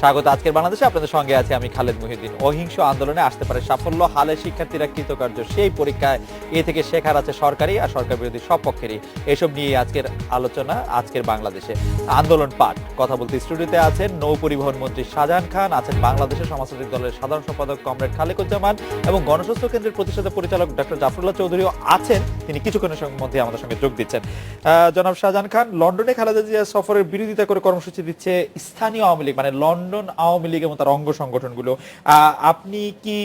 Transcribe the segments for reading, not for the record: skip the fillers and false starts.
স্বাগত আজকের বাংলাদেশে। আপনাদের সঙ্গে আছি আমি খালেদ মুহিউদ্দিন। অহিংস আন্দোলনে আসতে পারে সাফল্য, হালে শিক্ষার্থীরা কৃতকার্য সেই পরীক্ষায় এ থেকে শেখার আছে সরকারি আর সরকার বিরোধী সব পক্ষেরই। এসব নিয়ে আজকের আলোচনা আজকের বাংলাদেশে। আন্দোলন পাঠ কথা বলতে স্টুডিওতে আছেন নৌ পরিবহন মন্ত্রী শাহজাহান খান, আছেন বাংলাদেশের সমাজতান্ত্রিক দলের সাধারণ সম্পাদক কমরেড খালেকুজ্জামান এবং গণস্বাস্থ্য কেন্দ্রের প্রতিষ্ঠাতা পরিচালক ডক্টর জাফরুল্লাহ চৌধুরীও আছেন। তিনি কিছুক্ষণের মধ্যে আমাদের সঙ্গে যোগ দিচ্ছেন। জনাব শাহজাহান খান, লন্ডনে খালেদা জিয়া সফরের বিরোধিতা করে কর্মসূচি দিচ্ছে স্থানীয় আওয়ামী লীগ, মানে লন্ডন আওয়ামী লীগ এবং তার অঙ্গ সংগঠনগুলো। আপনি কি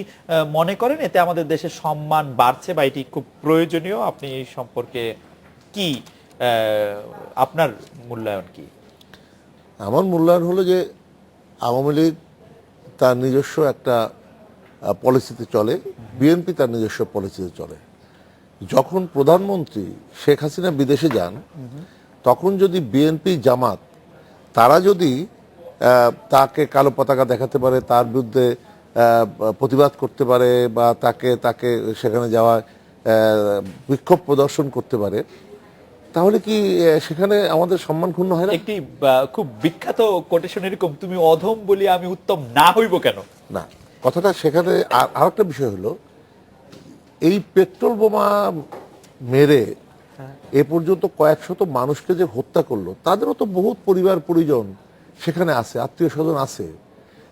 মনে করেন এতে আমাদের দেশের সম্মান বাড়ছে বা এটি খুব প্রয়োজনীয়? আপনি এই সম্পর্কে কি আপনার মূল্যায়ন কি? আমার মূল্যায়ন হলো যে আওয়ামী লীগ তার নিজস্ব একটা পলিসিতে চলে, বিএনপি তার নিজস্ব পলিসিতে চলে। যখন প্রধানমন্ত্রী শেখ হাসিনা বিদেশে যান, তখন যদি বিএনপি জামাত তারা যদি তাকে কালো পতাকা দেখাতে পারে, তার বিরুদ্ধে প্রতিবাদ করতে পারে বা তাকে সেখানে যাওয়ায় বিক্ষোভ প্রদর্শন করতে পারে, তাহলে কি সেখানে আমাদের সম্মান ক্ষুণ্ণ হয় না? একটি খুব বিখ্যাত কোটেশন এরকম, তুমি অধম বলি আমি উত্তম না হইব কেন? না, কথাটা সেখানে আর একটা বিষয় হলো, এই পেট্রোল বোমা মেরে এ পর্যন্ত কয়েক শত মানুষকে যে হত্যা করলো, তাদেরও তো বহুত পরিবার পরিজন সেখানে আছে, আত্মীয় স্বজন আছে,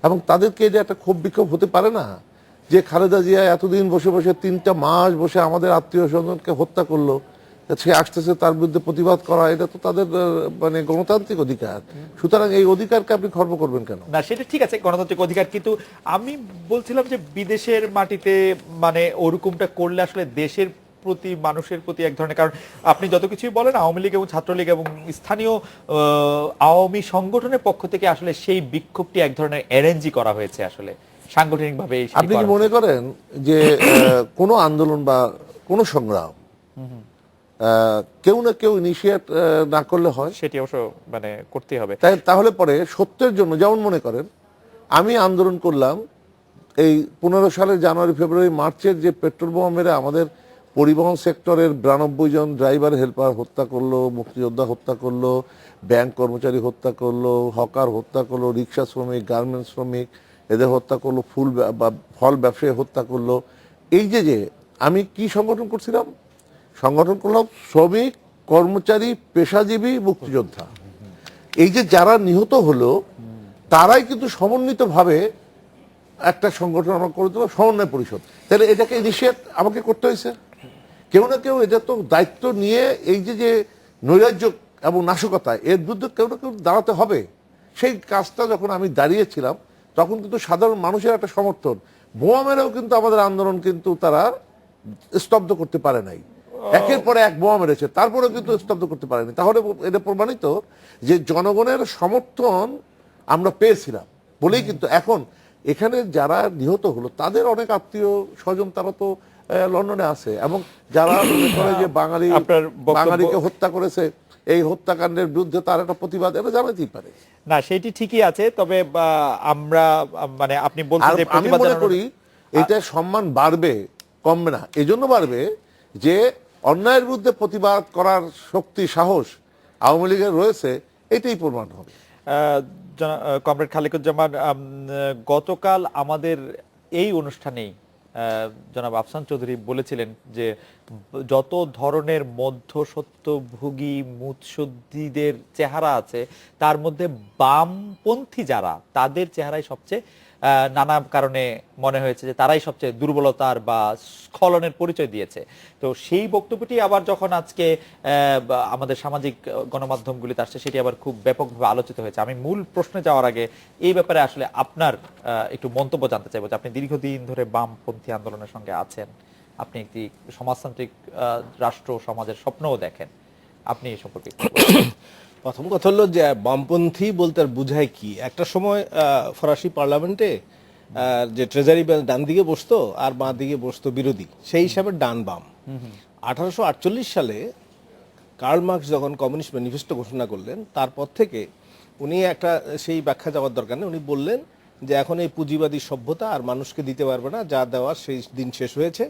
এবং তাদেরকে যে একটা ক্ষোভ বিক্ষোভ হতে পারে না যে খালেদা জিয়া এতদিন বসে বসে 3টা মাস বসে আমাদের আত্মীয় স্বজনকে হত্যা করলো, সে আসতেছে তার বিরুদ্ধে প্রতিবাদ করা, এটা তো তাদের মানে গণতান্ত্রিক অধিকার। সুতরাং এই অধিকারকে আপনি খর্ব করবেন কেন? না, সেটা ঠিক আছে, গণতান্ত্রিক অধিকার, কিন্তু আমি বলছিলাম যে বিদেশের মাটিতে মানে ওরকমটা করলে আসলে দেশের প্রতি, মানুষের প্রতি এক ধরনের, কারণ আপনি যত কিছুই বলেন আওয়ামী লীগ এবং ছাত্রলীগ এবং স্থানীয় আওয়ামী সংগঠনের পক্ষ থেকে আসলে সেই বিক্ষোভটি এক ধরনের অ্যারেঞ্জই করা হয়েছে আসলে সাংগঠনিকভাবে। আপনি কি মনে করেন যে কোনো আন্দোলন বা কোনো সংগ্রাম কেউ না কেউ ইনিশিয়েট না করলে হয়? সেটি অবশ্য মানে করতে হবে। তাহলে পরে সত্যের জন্য, যেমন মনে করেন আমি আন্দোলন করলাম এই 15 সালের জানুয়ারি ফেব্রুয়ারি মার্চের যে পেট্রোল বোমা মেরে আমাদের পরিবহন সেক্টরের 92 জন ড্রাইভার হেল্পার হত্যা করলো, মুক্তিযোদ্ধা হত্যা করলো, ব্যাংক কর্মচারী হত্যা করলো, হকার হত্যা করলো, রিক্সা শ্রমিক, গার্মেন্টস শ্রমিক এদের হত্যা করলো, ফল ব্যবসায়ী হত্যা করলো। এই যে আমি কি সংগঠন করছিলাম? সংগঠন করলাম শ্রমিক, কর্মচারী, পেশাজীবী, মুক্তিযোদ্ধা। এই যে যারা নিহত হলো তারাই কিন্তু সমন্বিতভাবে একটা সংগঠন আমরা করে দিলাম, সমন্বয় পরিষদ। তাহলে এটাকে ইনিশিয়েট আমাকে করতে হয়েছে। কেউ না কেউ এটা তো দায়িত্ব নিয়ে এই যে নৈরাজ্য এবং নাশকতা এর বিরুদ্ধে কেউ না কেউ দাঁড়াতে হবে। সেই কাজটা যখন আমি দাঁড়িয়েছিলাম তখন কিন্তু সাধারণ মানুষের একটা সমর্থন, বোমা মেরেও কিন্তু আমাদের আন্দোলন কিন্তু তারা স্তব্ধ করতে পারে নাই। একের পরে এক বোমা মেরেছে, তারপরেও কিন্তু স্তব্ধ করতে পারেনি। তাহলে এটা প্রমাণিত যে জনগণের সমর্থন আমরা পেয়েছিলাম বলেই কিন্তু এখন এখানে যারা নিহত হলো তাদের অনেক আত্মীয় স্বজন তারা তো লন্ডনে আছে, এবং যারা মনে করে যে বাঙালিকে হত্যা করেছে, এই হত্যাকাণ্ডের বিরুদ্ধে তার একটা প্রতিবাদ এটা জানাতেই পারে। না, সেটি ঠিকই আছে, তবে আমরা মানে আপনি বলছেন যে আমি মনে করি এটা সম্মান বাড়বে, কমবে না। এজন্য বাড়বে যে অন্যায়ের বিরুদ্ধে প্রতিবাদ করার শক্তি, সাহস আওয়ামী লীগের রয়েছে, এটাই প্রমাণ হবে। কমরেড খালেকুজ্জামান, গতকাল আমাদের এই অনুষ্ঠানেই জনাব আফসান চৌধুরী বলেছিলেন যে যত ধরনের মধ্যসত্যভোগী মুৎসদ্দিদের চেহারা আছে তার মধ্যে বামপন্থী যারা, তাদের চেহারাই সবচেয়ে নানা কারণে মনে হয়েছে যে তারাই সবচেয়ে দুর্বলতার বা স্খলনের পরিচয় দিয়েছে। তো সেই বক্তব্যটি আবার যখন আজকে আমাদের সামাজিক গণমাধ্যমগুলিতে আসছে, সেটি আবার খুব ব্যাপকভাবে আলোচিত হয়েছে। আমি মূল প্রশ্নে যাওয়ার আগে এই ব্যাপারে আসলে আপনার একটু মন্তব্য জানতে চাইবো যে আপনি দীর্ঘদিন ধরে বামপন্থী আন্দোলনের সঙ্গে আছেন, আপনি একটি সমাজতান্ত্রিক রাষ্ট্র সমাজের স্বপ্নও দেখেন, আপনি এই সম্পর্কে প্রথম কথা হলো যে বামপন্থী বলতে আর বুঝায় কি? একটা সময় ফরাসি পার্লামেন্টে যে ট্রেজারি ডান দিকে বসতো আর বাঁ দিকে বসতো বিরোধী, সেই হিসাবে ডান বাম। 1848 সালে কার্ল মার্কস যখন কমিউনিস্ট ম্যানিফেস্টো ঘোষণা করলেন, তারপর থেকে উনি একটা সেই ব্যাখ্যা যাওয়ার দরকার নেই, উনি বললেন যে এখন এই পুঁজিবাদী সভ্যতা আর মানুষকে দিতে পারবে না, যা দেওয়ার সেই দিন শেষ হয়েছে,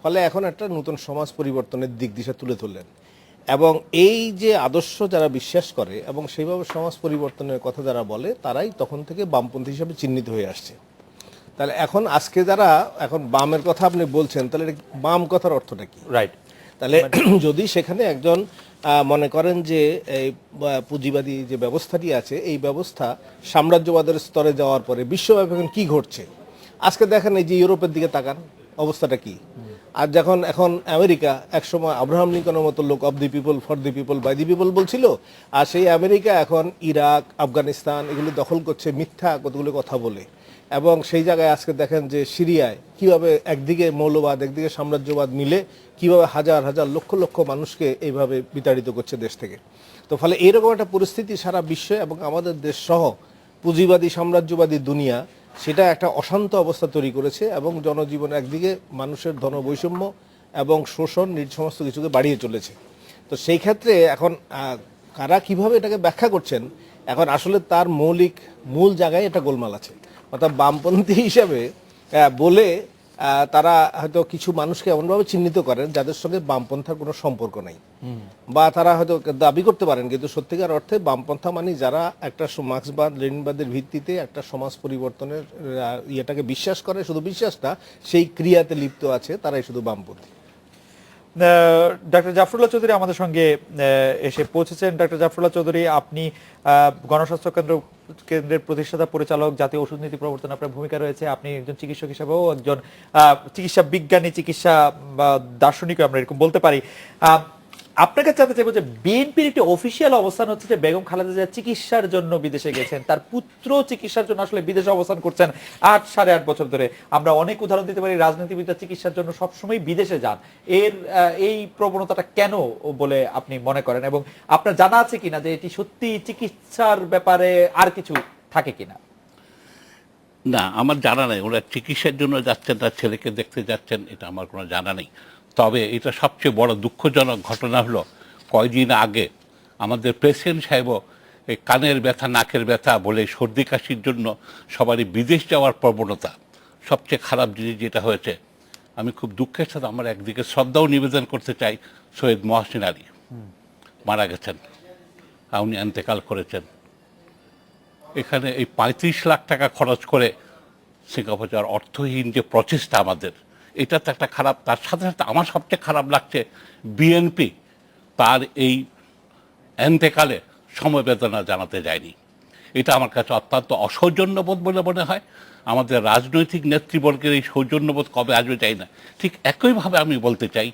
ফলে এখন একটা নতুন সমাজ পরিবর্তনের দিক দিশা তুলে ধরলেন। এবং এই যে আদর্শ যারা বিশ্বাস করে এবং সেইভাবে সমাজ পরিবর্তনের কথা যারা বলে তারাই তখন থেকে বামপন্থী হিসাবে চিহ্নিত হয়ে আসছে। তাহলে এখন আজকে যারা এখন বামের কথা আপনি বলছেন, তাহলে এটা বাম কথার অর্থটা কি? রাইট। তাহলে যদি সেখানে একজন মনে করেন যে এই পুঁজিবাদী যে ব্যবস্থাটি আছে, এই ব্যবস্থা সাম্রাজ্যবাদের স্তরে যাওয়ার পরে বিশ্বব্যাপী এখন কি ঘটছে আজকে দেখেন, এই যে ইউরোপের দিকে তাকান, অবস্থাটা কি। আর যখন এখন আমেরিকা, একসময় আব্রাহাম লিঙ্কনের মতো লোক of the people for the people by the people বলছিল, আর সেই আমেরিকা এখন ইরাক, আফগানিস্তান এগুলো দখল করছে মিথ্যা কতগুলো কথা বলে। এবং সেই জায়গায় আজকে দেখেন যে সিরিয়ায় কিভাবে একদিকে মৌলবাদ একদিকে সাম্রাজ্যবাদ মিলে কিভাবে হাজার হাজার লক্ষ লক্ষ মানুষকে এইভাবে বিতাড়িত করছে দেশ থেকে। তো ফলে এইরকম একটা পরিস্থিতি সারা বিশ্বে এবং আমাদের দেশ সহ পুঁজিবাদী সাম্রাজ্যবাদী দুনিয়া সেটা একটা অশান্ত অবস্থা তৈরি করেছে এবং জনজীবন একদিকে মানুষের ধনবৈষম্য এবং শোষণ সমস্ত কিছুকে বাড়িয়ে চলেছে। তো সেই ক্ষেত্রে এখন কারা কিভাবে এটাকে ব্যাখ্যা করছেন, এখন আসলে তার মূল জায়গায় এটা গোলমাল আছে। অর্থাৎ বামপন্থী হিসাবে বলে তারা হয়তো কিছু মানুষকে এমনভাবে চিহ্নিত করেন যাদের সঙ্গে বামপন্থার কোনো সম্পর্ক নেই, বা তারা হয়তো দাবি করতে পারেন কিন্তু সত্যিকার অর্থে বামপন্থা মানে যারা একটা মার্ক্সবাদ লেনিনবাদের ভিত্তিতে একটা সমাজ পরিবর্তনের ইয়েটাকে বিশ্বাস করে, শুধু বিশ্বাস না সেই ক্রিয়াতে লিপ্ত আছে, তারাই শুধু বামপন্থী। ডক্টর জাফরুল্লাহ চৌধুরী আমাদের সঙ্গে এসে পৌঁছেছেন। ডক্টর জাফরুল্লাহ চৌধুরী, আপনি গণস্বাস্থ্য কেন্দ্রের প্রতিষ্ঠাতা পরিচালক, জাতীয় ওষুধ নীতি প্রবর্তন আপনার ভূমিকা রয়েছে। আপনি একজন চিকিৎসক হিসেবেও একজন চিকিৎসা বিজ্ঞানী, চিকিৎসা দার্শনিক আমরা এরকম বলতে পারি। আপনার কাছে জানতে চাইবো যে বিএনপির একটি অফিসিয়াল অবস্থান হচ্ছে যে বেগম খালেদা জিয়া চিকিৎসার জন্য বিদেশে গেছেন, তার পুত্র চিকিৎসার জন্য আসলে বিদেশে অবস্থান করছেন 8-8.5 বছর ধরে। আমরা অনেক উদাহরণ দিতে পারি, রাজনীতিবিদরা চিকিৎসার জন্য সবসময় বিদেশে যান। এই প্রবণতাটা কেন বলে আপনি মনে করেন, এবং আপনার জানা আছে কিনা যে এটি সত্যি চিকিৎসার ব্যাপারে আর কিছু থাকে কিনা? না, আমার জানা নেই। ওরা চিকিৎসার জন্য যাচ্ছেন, তার ছেলেকে দেখতে যাচ্ছেন, এটা আমার কোনো জানা নেই। তবে এটা সবচেয়ে বড় দুঃখজনক ঘটনা হলো, কয়েকদিন আগে আমাদের প্রেসিডেন্ট সাহেবও এই কানের ব্যথা, নাকের ব্যথা বলে সর্দি কাশির জন্য সবারই বিদেশ যাওয়ার প্রবণতা। সবচেয়ে খারাপ জিনিস যেটা হয়েছে, আমি খুব দুঃখের সাথে আমার একদিকে শ্রদ্ধাও নিবেদন করতে চাই, সৈয়দ মহসিন আলী মারা গেছেন, উনি এন্তেকাল করেছেন। এখানে এই 35 লাখ টাকা খরচ করে সিঙ্গাপুর যাওয়ার অর্থহীন যে প্রচেষ্টা আমাদের, এটা তো একটা খারাপ। তার সাথে সাথে আমার সবচেয়ে খারাপ লাগছে বিএনপি তার এই এন্তেকালে সমবেদনা জানাতে যায়নি। এটা আমার কাছে অত্যন্ত অসৌজন্যবোধ বলে মনে হয়। আমাদের রাজনৈতিক নেতৃবর্গের এই সৌজন্যবোধ কবে আসবে চাই না। ঠিক একইভাবে আমি বলতে চাই,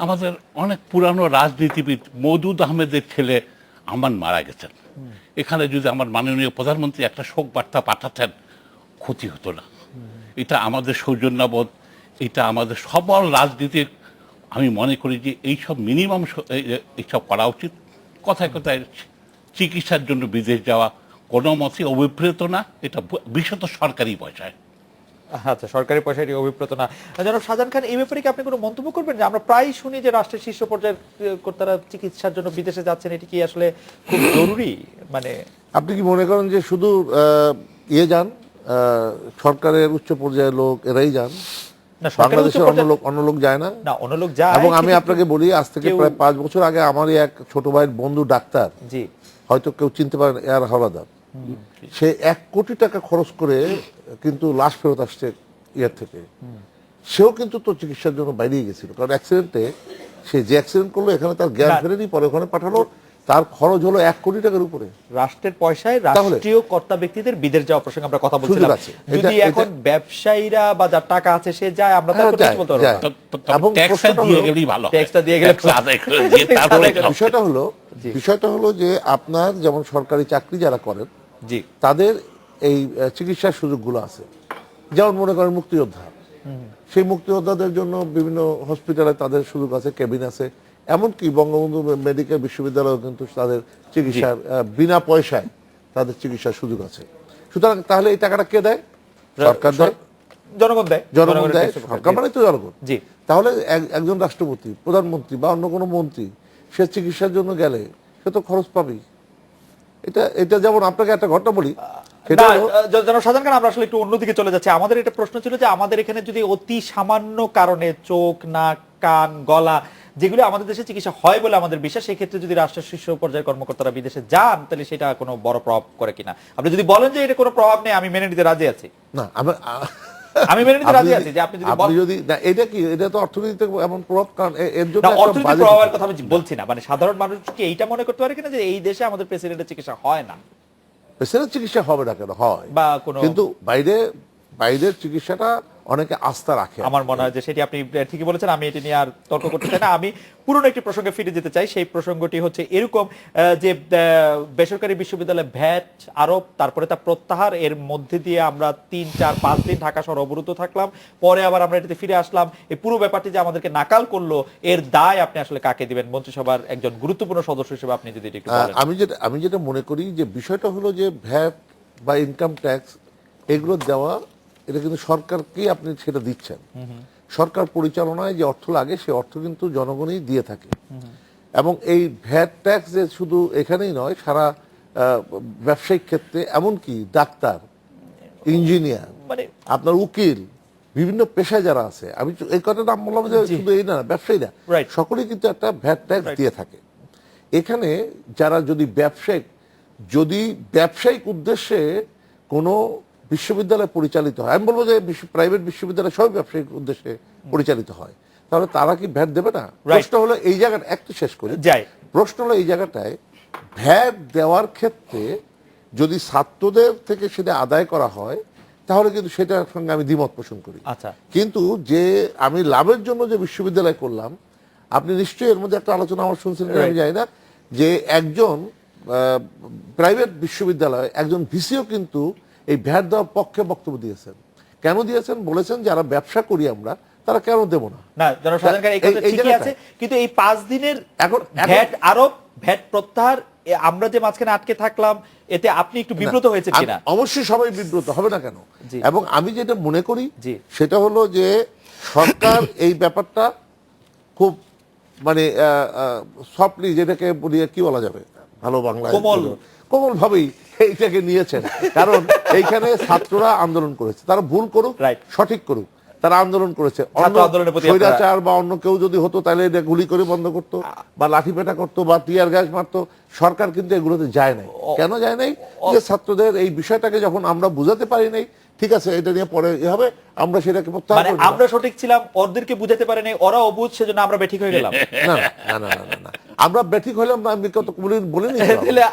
আমাদের অনেক পুরানো রাজনীতিবিদ মওদুদ আহমেদের ছেলে আমান মারা গেছেন। এখানে যদি আমার মাননীয় প্রধানমন্ত্রী একটা শোক বার্তা পাঠাতেন, ক্ষতি হতো না। এটা আমাদের সৌজন্যবোধ, এটা আমাদের সবল রাজনীতির, আমি মনে করি যে এইসব মিনিমাম এইসব করা উচিত। কথায় কথায় চিকিৎসার জন্য বিদেশ যাওয়া কোনো মতে অভিপ্রেত না, এটা বিশেষত সরকারি পয়সায়। আচ্ছা, সরকারি পয়সা এটি অভিপ্রেত না। জনাব শাহজাহান খান, এই ব্যাপারে কি আপনি কোনো মন্তব্য করবেন? যে আমরা প্রায় শুনি যে রাষ্ট্রের শীর্ষ পর্যায়ের কর্তারা চিকিৎসার জন্য বিদেশে যাচ্ছেন, এটি কি আসলে খুব জরুরি? মানে আপনি কি মনে করেন যে শুধু যান সরকারের উচ্চ পর্যায়ের লোক এরাই যান, না, সরকারের উচ্চ বাংলাদেশের পর্যায়ে অন্য লোক যায় না? না, অন্য লোক যায়। এবং আমি আপনাকে বলি, আজ থেকে প্রায় 5 বছর আগে আমারই এক ছোট ভাইয়ের বন্ধু ডাক্তার, জি, হয়তো কেউ চিনতে পারেন, এয়ার হাওলাদার, সে 1 কোটি টাকা খরচ করে কিন্তু লাশ ফেরত আসছে ইয়ার থেকে। সেও কিন্তু তো চিকিৎসার জন্য বাইরেই গেছিল, কারণ অ্যাক্সিডেন্টে সে যে অ্যাক্সিডেন্ট করলো এখানে তার জ্ঞান ফেরেনি, পরে ওখানে পাঠালো, তার খরচ হলো 1 কোটি টাকার উপরে। রাষ্ট্রের পয়সায় রাষ্ট্রীয় কর্তা ব্যক্তিদের বিদেশ যাওয়া প্রসঙ্গে আমরা কথা বলছিলাম। যদি এখন ব্যবসায়ীরা বা যার টাকা আছে সে যায়, আমরা তার কথা বলতে পারবো না। এবং ট্যাক্সটা দিয়ে গেলেই ভালো, ট্যাক্সটা দিয়ে গেলে বিষয়টা হলো যে আপনার যেমন সরকারি চাকরি যারা করেন, জি, তাদের এই চিকিৎসার সুযোগগুলো আছে। যেমন মনে করেন মুক্তিযোদ্ধা, সেই মুক্তিযোদ্ধাদের জন্য বিভিন্ন হসপিটালে তাদের সুযোগ আছে, কেবিন আছে। এমনকি বঙ্গবন্ধু মেডিকেল বিশ্ববিদ্যালয় কিন্তু তাদের চিকিৎসার বিনা পয়সায় তাদের চিকিৎসার সুযোগ আছে। সুতরাং তাহলে এই টাকাটা কে দেয়? সরকার দেয়, জনগণ দেয়। জনগণ দেয়, সরকার মানে তো জনগণ। জি, তাহলে একজন রাষ্ট্রপতি, প্রধানমন্ত্রী বা অন্য কোনো মন্ত্রী সে চিকিৎসার জন্য গেলে সে তো খরচ পাবেই। এটা যেমন আপনাকে একটা ঘটনা বলি, জনাব শাহজাহান খান, আমরা আসলে একটু অন্যদিকে চলে যাচ্ছি। আমাদের এটা প্রশ্ন ছিল যে আমাদের এখানে যদি অতি সামান্য কারণে চোখ, নাক, কান, গলা যেগুলো আমাদের দেশে চিকিৎসা হয় বলে আমাদের বিশ্বাস, সেই ক্ষেত্রে যদি রাষ্ট্রের শীর্ষ পর্যায়ের কর্মকর্তারা বিদেশে যান তাহলে সেটা কোনো বড় প্রভাব করে কিনা? আপনি যদি বলেন যে এটা কোনো প্রভাব নেই, আমি মেনে নিতে রাজি আছি। না আমি মেনে নিতে রাজি আছি যে আপনি যদি না, এটা কি, এটা তো অর্থনীতিতে এমন প্রভাব, কারণ এর জন্য না, একটা অর্থনৈতিক budget- প্রভাবের কথা আমি বলছি না, মানে সাধারণ মানুষ কি এইটা মনে করতে পারে কিনা যে এই দেশে আমাদের প্রেসিডেন্টের চিকিৎসা হয় না পেশেন্টের চিকিৎসা হবে না কেন, হয়, বা কোনো, কিন্তু বাইরের চিকিৎসাটা অনেকে আস্থা রাখে। আমার মনে হয় যে সেটি আপনি ঠিকই বলেছেন, আমি এটি নিয়ে আর তর্ক করতে চাই না। আমি পুরনো একটি প্রসঙ্গে ফিরে যেতে চাই। সেই প্রসঙ্গটি হচ্ছে এরকম যে বেসরকারি বিশ্ববিদ্যালয়ে ভ্যাট আরোপ, তারপরে তা প্রত্যাহার, এর মধ্যে দিয়ে আমরা 3-4-5 দিন ঢাকা শহর অবরুদ্ধ থাকলাম, পরে আবার আমরা এটাতে ফিরে আসলাম। এই পুরো ব্যাপারটি যে আমাদেরকে নাকাল করলো, এর দায় আপনি আসলে কাকে দিবেন? মন্ত্রিসভার একজন গুরুত্বপূর্ণ সদস্য হিসেবে আপনি যদি একটু বলেন। আমি যেটা মনে করি যে বিষয়টা হলো যে ভ্যাট বা ইনকাম ট্যাক্স এগুলো দেওয়া, এটা কিন্তু সরকারকেই আপনি সেটা দিচ্ছেন। সরকার পরিচালনায় যে অর্থ লাগে সে অর্থ কিন্তু জনগণই দিয়ে থাকে। এবং এই ভ্যাট ট্যাক্স যে শুধু এখানেই নয়, সারা ব্যবসায়িক ক্ষেত্রে, এমনকি ডাক্তার, ইঞ্জিনিয়ার, মানে আপনার উকিল, বিভিন্ন পেশায় যারা আছে, আমি এই কথাটা নাম বললাম যে শুধু এই না, ব্যবসায়ীরা Right. সকলেই কিন্তু একটা ভ্যাট ট্যাক্স দিয়ে থাকে। এখানে যারা যদি ব্যবসায়িক উদ্দেশ্যে কোনো বিশ্ববিদ্যালয় পরিচালিত হয়, আমি বলবো যে প্রাইভেট বিশ্ববিদ্যালয় সব ব্যবসায়িক উদ্দেশ্যে পরিচালিত হয়, তাহলে তারা কি ভ্যাট দেবে না? প্রশ্ন হলো এই জায়গাটা, একটু শেষ করি, প্রশ্ন হলো এই জায়গাটায় ভ্যাট দেওয়ার ক্ষেত্রে যদি ছাত্রদের থেকে সেটা আদায় করা হয় তাহলে কিন্তু সেটার সঙ্গে আমি দ্বিমত পোষণ করি। আচ্ছা, কিন্তু যে আমি লাভের জন্য যে বিশ্ববিদ্যালয় করলাম, আপনি নিশ্চয়ই এর মধ্যে একটা আলোচনা আমার শুনছেন, আমি জানি না, যে একজন প্রাইভেট বিশ্ববিদ্যালয় একজন ভিসিও কিন্তু এই ভ্যাট দেওয়ার পক্ষে বক্তব্য দিয়েছেন। কেন দিয়েছেন? বলেছেন যারা ব্যবসা করি আমরা, তারা কেন দেব না? না, জনসাধারণ এই কথা ঠিকই আছে, কিন্তু এই 5 দিনের এখন ভ্যাট আরোপ, ভ্যাট প্রত্যাহার, আমরা যে মাঝখানে আটকে থাকলাম, এতে আপনি একটু বিব্রত হয়েছেন কিনা? অবশ্যই সবাই বিব্রত হবে না কেন? জি। এবং আমি যেটা মনে করি জি। সেটা হলো যে সরকার এই ব্যাপারটা খুব মানে সফটলি, যেটাকে বলি কি বলা যাবে ভালো বাংলায়, কোমল ভাবেই এইটাকে নিয়েছেন। কারণ এইখানে ছাত্ররা আন্দোলন করেছে, তারা ভুল করুক, সঠিক করুক, তারা আন্দোলন করেছে। স্বৈরাচার বা অন্য কেউ যদি হতো তাহলে এটা গুলি করে বন্ধ করতো বা লাঠিপেটা করতো বা টিয়ার গ্যাস মারতো। সরকার কিন্তু এগুলোতে যায় নাই। কেন যায় নাই? যে ছাত্রদের এই বিষয়টাকে যখন আমরা বুঝাতে পারি নাই, ঠিক আছে এটা নিয়ে পরে হবে, আমরা সেটাকে প্রত্যাহার মানে আমরা সঠিক ছিলাম, ওদেরকে বুঝাতে পারে নাই, ওরা অবুঝ, সেজন্য আমরা বেঠিক হয়ে গেলাম। না না না না না, আমরা বেঠিক হইলাম না, আমি কত বলিনি,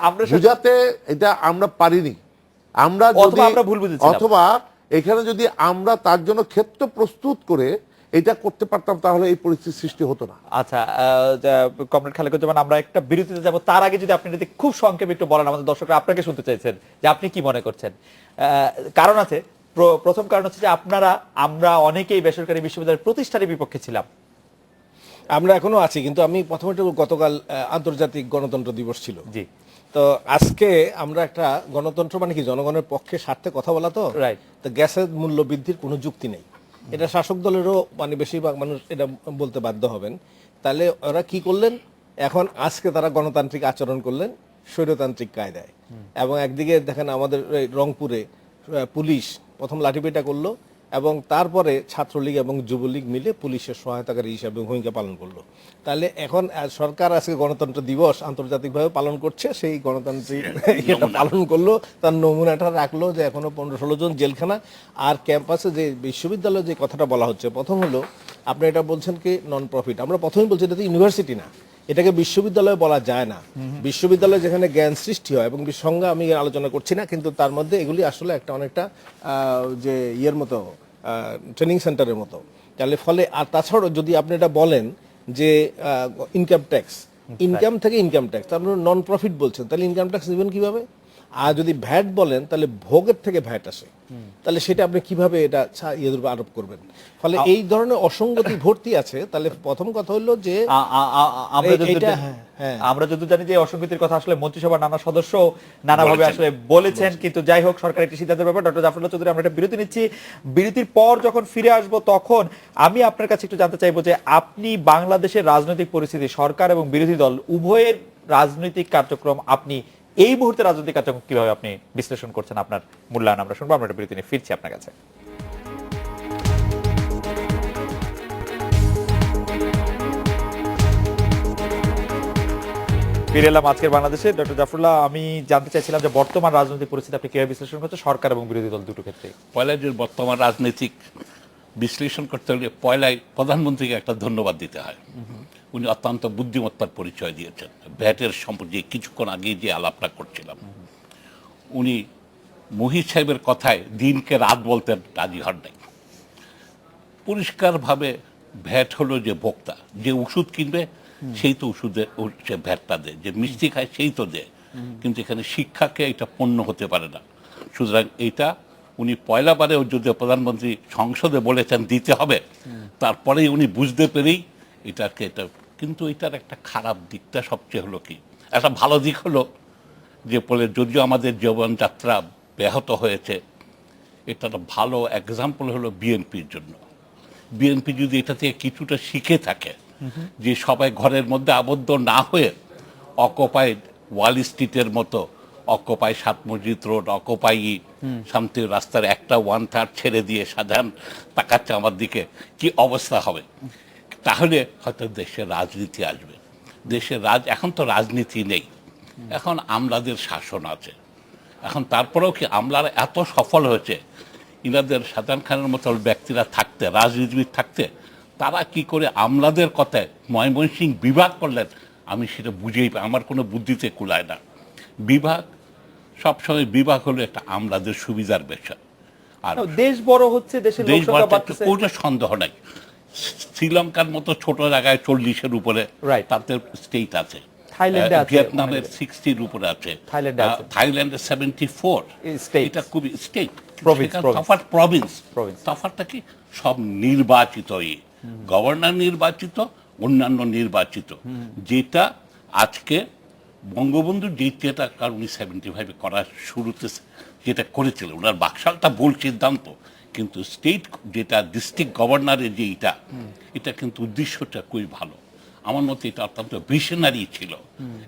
আমরা বুঝাতে এটা আমরা পারিনি, আমরা ভুল বুঝেছিলাম, অথবা এখানে যদি আমরা তার জন্য ক্ষেত্র প্রস্তুত করে এটা করতে পারতাম তাহলে এই পরিস্থিতির সৃষ্টি হতো না। আচ্ছা, কমরেড খালেকুজ্জামান, আমরা একটা বিরতিতে যাব, তার আগে যদি আপনি যদি খুব সংক্ষেপে একটু বলেন, আমাদের দর্শকরা আপনাকে শুনতে চাইছেন যে আপনি কি মনে করছেন। কারণ আছে, প্রথম কারণ হচ্ছে যে আমরা অনেকেই বেসরকারি বিশ্ববিদ্যালয়ের প্রতিষ্ঠানের বিপক্ষে ছিলাম। আমরা এখনো আছি, কিন্তু আমি প্রথমে গতকাল আন্তর্জাতিক গণতন্ত্র দিবস ছিল। জি। তো আজকে আমরা একটা গণতন্ত্র মানে কি, জনগণের পক্ষে স্বার্থে কথা বলা, তো তো গ্যাসের মূল্য বৃদ্ধির কোনো যুক্তি নেই। এটা শাসক দলেরও মানে বেশিরভাগ মানুষ এটা বলতে বাধ্য হবেন। তাহলে ওরা কি করলেন, এখন আজকে তারা গণতান্ত্রিক আচরণ করলেন স্বৈরতান্ত্রিক কায়দায়। এবং একদিকে দেখেন আমাদের রংপুরে পুলিশ প্রথম লাঠিপেটা করলো, এবং তারপরে ছাত্রলীগ এবং যুবলীগ মিলে পুলিশের সহায়তাকারী হিসাবে ভূমিকা পালন করলো। তাহলে এখন সরকার আজকে গণতন্ত্র দিবস আন্তর্জাতিকভাবে পালন করছে, সেই গণতান্ত্রিক এটা পালন করলো, তার নমুনাটা রাখলো যে এখনো 15-16 জন জেলখানা। আর ক্যাম্পাসে যে বিশ্ববিদ্যালয়ে যে কথাটা বলা হচ্ছে, প্রথম হলো আপনি এটা বলছেন কি নন প্রফিট, আমরা প্রথমেই বলছি এটা তো ইউনিভার্সিটি না, এটাকে বিশ্ববিদ্যালয় বলা যায় না। বিশ্ববিদ্যালয় যেখানে জ্ঞান সৃষ্টি হয়, এবং সঙ্গে আমি আলোচনা করছি না, কিন্তু তার মধ্যে এগুলি আসলে একটা অনেকটা যে ইয়ের মতো, ট্রেনিং সেন্টারের মতো। তাহলে ফলে আর তাছাড়াও যদি আপনি এটা বলেন যে ইনকাম ট্যাক্স, ইনকাম থেকে ইনকাম ট্যাক্স, আপনি নন প্রফিট বলছেন, তাহলে ইনকাম ট্যাক্স দেবেন কিভাবে? আর যদি ভ্যাট বলেন তাহলে ভোগের থেকে ভ্যাট আসে, তাহলে সেটা আপনি কিভাবে এটা আরোপ করবেন? ফলে এই ধরনের অসঙ্গতি ভর্তি আছে। তাহলে প্রথম কথা হলো যে আমরা যদি জানি যে অসঙ্গতির কথা আসলে মন্ত্রিসভার নানা সদস্য নানাভাবে আসলে বলেছেন, কিন্তু যাই হোক সরকার একটি সিদ্ধান্তের ব্যাপার। ডক্টর জাফরুল্লাহ চৌধুরী, আমরা একটা বিরতি নিচ্ছি, বিরতির পর যখন ফিরে আসব তখন আমি আপনার কাছে একটু জানতে চাইবো যে আপনি বাংলাদেশের রাজনৈতিক পরিস্থিতি, সরকার এবং বিরোধী দল উভয়ের রাজনৈতিক কার্যক্রম, আপনি এই মুহূর্তে রাজনৈতিক কার্যক্রম কিভাবে আপনি বিশ্লেষণ করছেন, আপনার মূল্যায়ন আমরা শুনবো। আমরা একটা বিরতি নিয়ে ফিরছি আপনার কাছে। ফিরে এলাম আজকের বাংলাদেশে। ডক্টর জাফরুল্লাহ, আমি জানতে চাইছিলাম যে বর্তমান রাজনৈতিক পরিস্থিতি আপনি কিভাবে বিশ্লেষণ করছেন সরকার এবং বিরোধী দল দুটো ক্ষেত্রে? পয়লা যে বর্তমান রাজনৈতিক বিশ্লেষণ করতে হলে পয়লায় প্রধানমন্ত্রীকে একটা ধন্যবাদ দিতে হয়। উনি অত্যন্ত বুদ্ধিমত্তার পরিচয় দিয়েছেন। ভ্যাটের সম্পর্কে কিছুক্ষণ আগে যে আলাপটা করছিলাম, উনি মুহিত সাহেবের কথায় দিনকে রাত বলতে রাজি হন নাই। পরিষ্কারভাবে ভ্যাট হলো যে ভোক্তা, যে ওষুধ কিনবে সেই তো ওষুধে সে ভ্যাটটা দেয়, যে মিষ্টি খায় সেই তো দেয়, কিন্তু এখানে শিক্ষাকে এটা পণ্য হতে পারে না। সুতরাং এইটা উনি পয়লাবারেও যদি প্রধানমন্ত্রী সংসদে বলেছেন দিতে হবে, তারপরেই উনি বুঝতে পেরেই এটাকে এটা, কিন্তু এটার একটা খারাপ দিকটা সবচেয়ে হলো কি, একটা ভালো দিক হলো যে বলে যদিও আমাদের জীবনযাত্রা ব্যাহত হয়েছে, এটা একটা ভালো এক্সাম্পল হলো বিএনপির জন্য। বিএনপি যদি এটা থেকে কিছুটা শিখে থাকে, যে সবাই ঘরের মধ্যে আবদ্ধ না হয়ে অকুপাই ওয়াল স্ট্রিটের মতো অকুপাই সাত মসজিদ রোড, অকুপাই শান্তি রাস্তার একটা 1/3 ছেড়ে দিয়ে সাধারণ তাকাচ্ছে আমার দিকে, কি অবস্থা হবে, তাহলে হয়তো দেশের রাজনীতি আসবে। দেশের এখন তো রাজনীতি নেই, এখন আমলাদের শাসন আছে। এখন তারপরেও কি আমলারা এত সফল হয়েছে, ইনাদের সাজান খানের মতো ব্যক্তিরা থাকতে, রাজনীতিবিদ থাকতে, তারা কি করে আমলাদের কথায় ময়মনসিংহ বিভাগ করলেন, আমি সেটা বুঝেই পাই, আমার কোনো বুদ্ধিতে কুলায় না। বিভাগ সবসময় বিভাগ হলো একটা আমলাদের সুবিধার বিষয়। আর দেশ বড় হচ্ছে, দেশের দেশ লোকসংখ্যা বাড়তেছে। কোনো সন্দেহ নাই, শ্রীলঙ্কার মতো ছোট জায়গায় 40-এর উপরে Right. তাতে স্টেট আছে, থাইল্যান্ডে আছে, ভিয়েতনামের 60-র উপরে আছে, থাইল্যান্ডে আছে। থাইল্যান্ডে 74, State. এটা খুবই স্টেট, Province, province. তফাৎ প্রভিন্স। Province. তফাৎটা কি, সব নির্বাচিত, গভর্নর নির্বাচিত, অন্যান্য নির্বাচিত, যেটা আজকে বঙ্গবন্ধু যেটা কারণ উনি 75 করার শুরুতে যেটা করেছিলেন, ওনার বাকশালটা ভুল সিদ্ধান্ত, কিন্তু স্টেট যেটা ডিস্ট্রিক্ট গভর্নরের যে এটা কিন্তু উদ্দেশ্যটা খুবই ভালো। আমার মতে এটা অত্যন্ত ভিশনারি ছিল,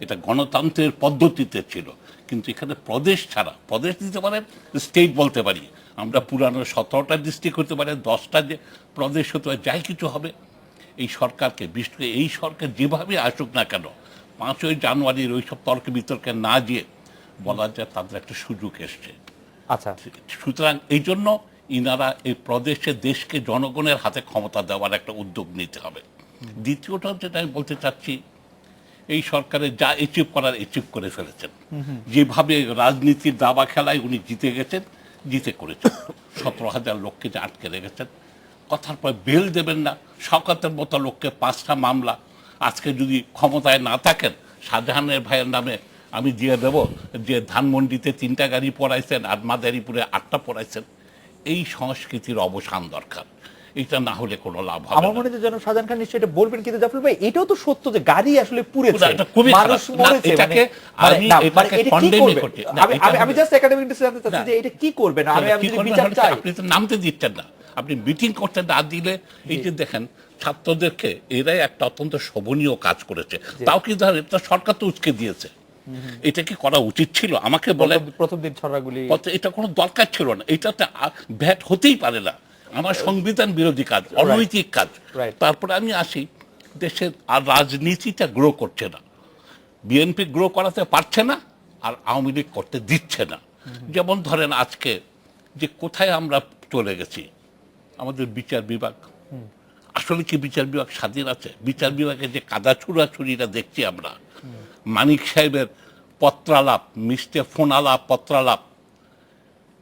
এটা গণতন্ত্রের পদ্ধতিতে ছিল। কিন্তু এখানে প্রদেশ ছাড়া, প্রদেশ দিতে পারেন, স্টেট বলতে পারি আমরা, পুরানো 17টা ডিস্ট্রিক্ট হতে পারে, 10টা যে প্রদেশ হতে পারে, যাই কিছু হবে। এই সরকারকে, বিশেষ করে এই সরকার যেভাবে আসুক না কেন, 5ই জানুয়ারির ওই সব তর্ক বিতর্কে না গিয়ে বলা যায় তাদের একটা সুযোগ এসছে। আচ্ছা, সুতরাং এই জন্য ইনারা এই প্রদেশে দেশকে জনগণের হাতে ক্ষমতা দেওয়ার একটা উদ্যোগ নিতে হবে। দ্বিতীয়টা যেটা আমি বলতে চাচ্ছি, এই সরকারের যা অ্যাচিভ করার অ্যাচিভ করে ফেলেছেন, যেভাবে রাজনীতির দাবা খেলায় উনি জিতে গেছেন, জিতে করেছেন, 17,000 লোককে যে আটকে রেখেছেন, কথার পর বেল দেবেন না, শওকতের মতো লোককে 5টা মামলা, আজকে যদি ক্ষমতায় না থাকেন, শাহজাহানের ভাইয়ের নামে আমি দিয়ে দেব, যে ধানমন্ডিতে 3টা গাড়ি পড়াইছেন আর মাদারীপুরে 8টা পড়াইছেন। এই সংস্কৃতির অবসান দরকার, এটা না হলে কোনো লাভ হবে আমার না। মনে হয় যে জনাব শাহজাহান খান নিশ্চয়ই এটা বলবেন, কিন্তু জাফর ভাই এটাও তো সত্য যে গাড়ি আসলে পুড়েছে, এটা খুবই মানুষ খারাপ। না, মরেছে, এটাকে আমি এটাকে এটা কি condemn করবেন? করছি। না, আমি জাস্ট একাডেমিক জানতে চাচ্ছি যে এটা কি করবেন, আমি কি যদি করবেন বিচার হলে চাই। আপনি তো নামতে দিচ্ছেন না, আপনি মিটিং করতে না দিলে, এই যে দেখেন ছাত্রদেরকে, এরাই একটা অত্যন্ত শোভনীয় কাজ করেছে, তাও কি ধরেন এটা সরকার তো উচকে দিয়েছে, এটা কি করা উচিত ছিল আমাকে বলে? প্রথম দিন ছড়াগুলি, এটা কোনো দরকার ছিল না, এটাতে ভ্যাট হতেই পারে না, আমার সংবিধান বিরোধী কাজ, অনৈতিক কাজ। Right. তারপরে আমি আসি, দেশের আর রাজনীতিটা গ্রো করছে না, বিএনপি গ্রো করাতে পারছে না, আর আওয়ামী লীগ করতে দিচ্ছে না। যেমন ধরেন আজকে যে কোথায় আমরা চলে গেছি, আমাদের বিচার বিভাগ, আসলে কি বিচার বিভাগ স্বাধীন আছে? বিচার বিভাগের যে কাদা ছুড়াছুড়িটা দেখছি আমরা, মানিক সাহেবের পত্রালাপ, মিস্টে ফোন আলাপ, পত্রালাপ,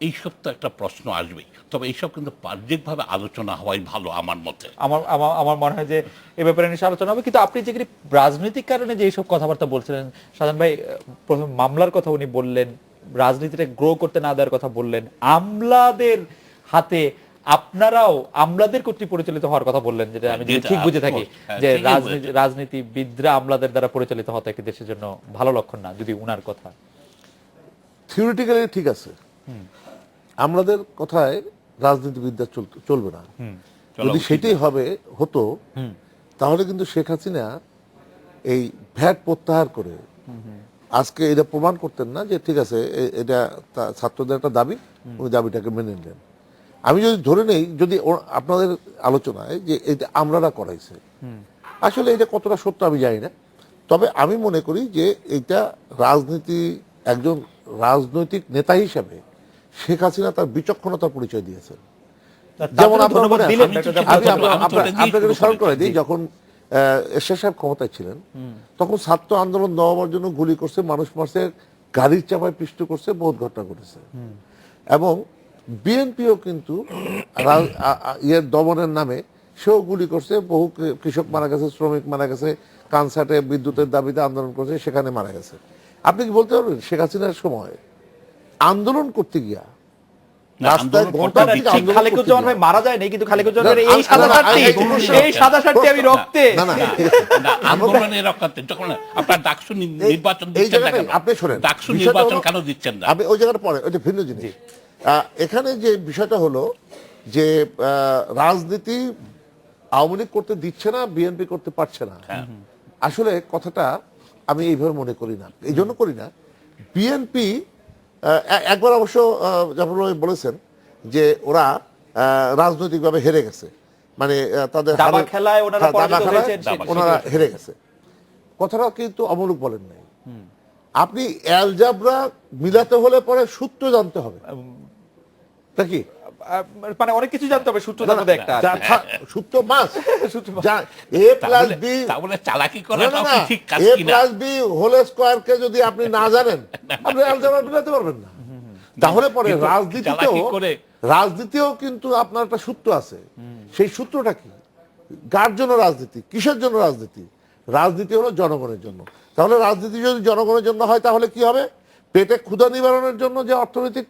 এইসব তো একটা প্রশ্ন আসবেই। তবে এইসব কিন্তু বাহ্যিকভাবে আলোচনা হওয়াই ভালো আমার মতে। আমার মনে হয় যে এই ব্যাপারে নিশ্চয় আলোচনা হবে। কিন্তু আপনি যে রাজনৈতিক কারণে যে এইসব কথাবার্তা বলছিলেন, শাহজাহান ভাই প্রথম মামলার কথা উনি বললেন, রাজনীতিটা গ্রো করতে না দেওয়ার কথা বললেন, আমলাদের হাতে, আপনারাও আমলাদের কর্তৃক পরিচালিত হওয়ার কথা বললেন, যেটা আমি যদি ঠিক বুঝে থাকি, যে রাজনীতিবিদরা আমলাদের দ্বারা পরিচালিত হওয়া একটি দেশের জন্য ভালো লক্ষণ না, যদি উনার কথা। থিওরিটিক্যালি ঠিক আছে, আমাদের কথায় রাজনীতিবিদ্যা চলবে না। যদি সেটাই হতো, তাহলে কিন্তু শেখ হাসিনা এই ভ্যাট প্রত্যাহার করে আজকে এটা প্রমাণ করতেন না যে ঠিক আছে এটা ছাত্রদের একটা দাবি, ওই দাবিটাকে মেনে নিলেন। আমি যদি ধরে নেই, যদি আপনাদের আলোচনায় যে এটা আমলারা করাইছে, আসলে এটা কতটা সত্য আমি জানি না, তবে আমি মনে করি যে এটা রাজনীতি, একজন রাজনৈতিক নেতা হিসেবে শেখ হাসিনা তার বিচক্ষণতার পরিচয় দিয়েছেন। যেমন আপনার ধন্যবাদ মনে আছে, দিলেন, আমি তো ডক্টর সেটা জাফর বলবো, ইকবাল। আমি তো ওটা দিয়েই আপনাকে শুরু স্মরণ করে করেছি। দিই, যখন এরশাদ সাহেব ক্ষমতায় ছিলেন তখন ছাত্র আন্দোলন দমাবার জন্য গুলি করছে, মানুষ মারছে, গাড়ির চাপায় পিষ্ট করছে, বহুত ঘটনা ঘটেছে। এবং বিএনপিও কিন্তু ইয়ের দমনের নামে সেও গুলি করছে, বহু কৃষক মারা গেছে, শ্রমিক মারা গেছে, কানসার্টে বিদ্যুতের দাবিতে আন্দোলন করছে, সেখানে মারা গেছে। আপনি কি বলতে পারবেন শেখ হাসিনার সময় আন্দোলন করতে গিয়া না, রাস্তায় আন্দোলন ঘন্টা করতে দিক দিচ্ছি। আন্দোলন খালেকুজ্জামান করতে ভাই গিয়া। মারা যায় নাই, কিন্তু খালেকুজ্জামানের না, এই সাদা না, শার্টটি, এই এই সাদা শার্টটি আমি রক্তে না, না, না, আন্দোলনের রক্ষার্থে যখন আপনার ডাকসু নির্বাচন এই দিচ্ছেন না জায়গাটাই কেন? আপনি শোনেন, ডাকসু বিষয়টা নির্বাচন হলো- কেন দিচ্ছেন না? আমি ওই জায়গাটা পরে, ওইটা ভিন্ন জিনিস। এখানে যে বিষয়টা হলো যে রাজনীতি আওয়ামী লীগ করতে দিচ্ছে না, বিএনপি করতে পারছে না। আসলে কথাটা আমি এইভাবে মনে করি না, এই জন্য করি না। বিএনপি একবার অবশ্য জাফর ভাই বলেছেন যে ওরা রাজনৈতিকভাবে হেরে গেছে, মানে তাদের দাবা হারের- খেলায় ওনারা হ্যাঁ, দাবা পরাজিত খেলায় হয়েছেন, সেটি- ওনারা হেরে গেছে। কথাটা কিন্তু অমূলক বলেন নাই। আপনি অ্যালজাবরা মিলাতে হলে পরে সূত্র জানতে হবে নাকি? মানে অনেক কিছু জানতে হবে, সূত্র জানতে হবে একটা আছে। সূত্র মাস সূত্র এ প্লাস বি, তাহলে চালাকি করাটাও কি ঠিক কাজ এ কিনা? প্লাস বি হোল স্কয়ারকে যদি আপনি না জানেন আপনি অ্যালজাবরা মিলাতে পারবেন না। তাহলে পরে কিন্তু রাজনীতিতেও চালাকি করে- রাজনীতিও কিন্তু আপনার একটা সূত্র আছে। সেই সূত্রটা কি? কার জন্য রাজনীতি, কিসের জন্য রাজনীতি? রাজনীতি হলো জনগণের জন্য। তাহলে রাজনীতি যদি জনগণের জন্য হয় তাহলে কি হবে? পেটে ক্ষুধা নিবারণের জন্য যে অর্থনৈতিক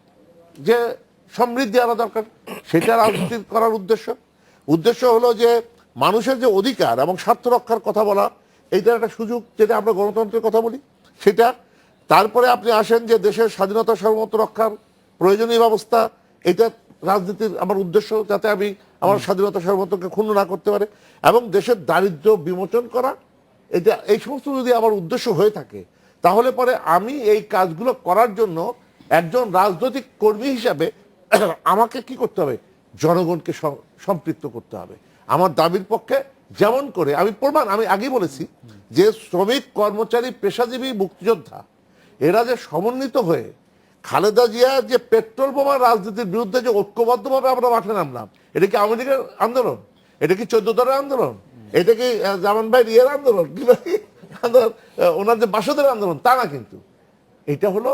যে সমৃদ্ধি আনা দরকার, সেটা রাজনীতি করার উদ্দেশ্য হলো যে মানুষের যে অধিকার এবং স্বার্থ রক্ষার কথা বলা, এইটার একটা সুযোগ, যেটা আমরা গণতন্ত্রের কথা বলি সেটা। তারপরে আপনি আসেন যে দেশের স্বাধীনতা সার্বভৌমত্ব রক্ষার প্রয়োজনীয় ব্যবস্থা, এটা রাজনীতির আমার উদ্দেশ্য, যাতে আমি আমার স্বাধীনতা সার্বভৌমত্বকে ক্ষুণ্ণ না করতে পারে, এবং দেশের দারিদ্র্য বিমোচন করা, এটা এই সমস্ত যদি আমার উদ্দেশ্য হয়ে থাকে তাহলে পরে আমি এই কাজগুলো করার জন্য একজন রাজনৈতিক কর্মী হিসাবে আমাকে কি করতে হবে? জনগণকে সম্পৃক্ত করতে হবে আমার দাবির পক্ষে। যেমন করে আমি আগেই বলেছি যে শ্রমিক, কর্মচারী, পেশাজীবী, মুক্তিযোদ্ধা এরা যে সমন্বিত হয়ে খালেদা জিয়া যে পেট্রোল বোমা রাজনীতির বিরুদ্ধে যে ঐক্যবদ্ধভাবে আমরা মাঠে নামলাম, এটা কি আওয়ামী লীগের আন্দোলন? এটা কি 14 দলের আন্দোলন? এটা কি জামান ভাই ইয়ের আন্দোলন? আন্দোলন ওনার যে বাসদের আন্দোলন? তা না, কিন্তু এটা হলো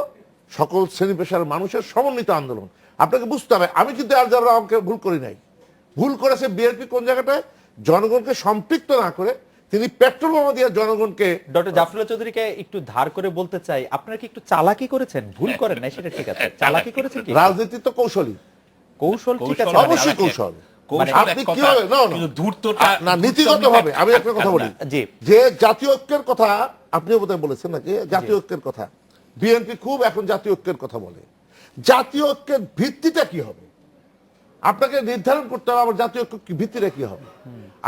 সকল শ্রেণী পেশার মানুষের সমন্বিত আন্দোলন। আপনাকে বুঝতে হবে, আমি কিন্তু আর যারা আমাকে ভুল করি নাই। ভুল করেছে বিএনপি কোন জায়গাটায়? জনগণকে সম্পৃক্ত না করে তিনি পেট্রোল বোমা দিয়ে জনগণকে। ডক্টর জাফরুল্লাহ চৌধুরীকে একটু ধার করে বলতে চাই, আপনারা কি একটু চালাকি করেছেন? ভুল করেন নাই, সেটা ঠিক আছে, চালাকি করেছেন কি? রাজনীতি তো কৌশলী, কৌশল ঠিক আছে, কৌশল অবশ্যই মানে কৌশল। কৌশল আপনি এক কথা, কিভাবে না, কিন্তু ধূর্তটা না, নীতিগতভাবে আমি একটা কথা বলি, জি। যে জাতীয় ঐক্যের কথা আপনিও বোধহয় বলেছেন নাকি, জাতীয় ঐক্যের কথা বিএনপি খুব এখন জাতীয় ঐক্যের কথা বলে। জাতীয় ঐক্যের ভিত্তিটা কি হবে? আপনাকে নির্ধারণ করতে হবে আমার জাতীয় ঐক্য ভিত্তিটা কি হবে।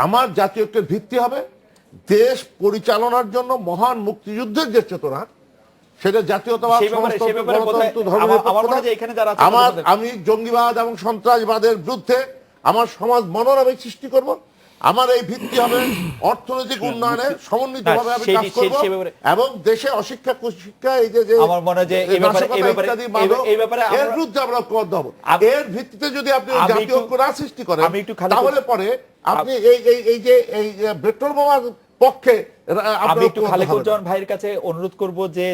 আমার জাতীয় ঐক্যের ভিত্তি হবে দেশ পরিচালনার জন্য মহান মুক্তিযুদ্ধের যে চেতনা, সেটা জাতীয়তাবাদ, সেই ব্যাপারে সমাজতন্ত্র, বোধহয় গণতন্ত্র, ধর্মনিরপেক্ষতা। আমার মনে হয় যে এখানে যারা আছে আমার তাদের- আমি জঙ্গিবাদ এবং সন্ত্রাসবাদের বিরুদ্ধে আমার সমাজ মনন আমি সৃষ্টি করব। আমার এই ভিত্তি হবে অর্থনৈতিক উন্নয়নের সমন্বিতভাবে আমি কাজ করব, এবং দেশে অশিক্ষা, কুশিক্ষা, এই যে আমার মনে হয় যে এই ব্যাপারে- এই ব্যাপারে এর আমরা- বিরুদ্ধে আমরা ঐক্যবদ্ধ হব। এর ভিত্তিতে যদি আপনি আমি জাতীয় একটু- ঐক্য না সৃষ্টি করেন আমি একটু খালি- তাহলে পরে আপনি এই যে পেট্রোল বোমার পক্ষে আমি একটু খালেকুজ্জামান ভাইয়ের কাছে অনুরোধ করব যে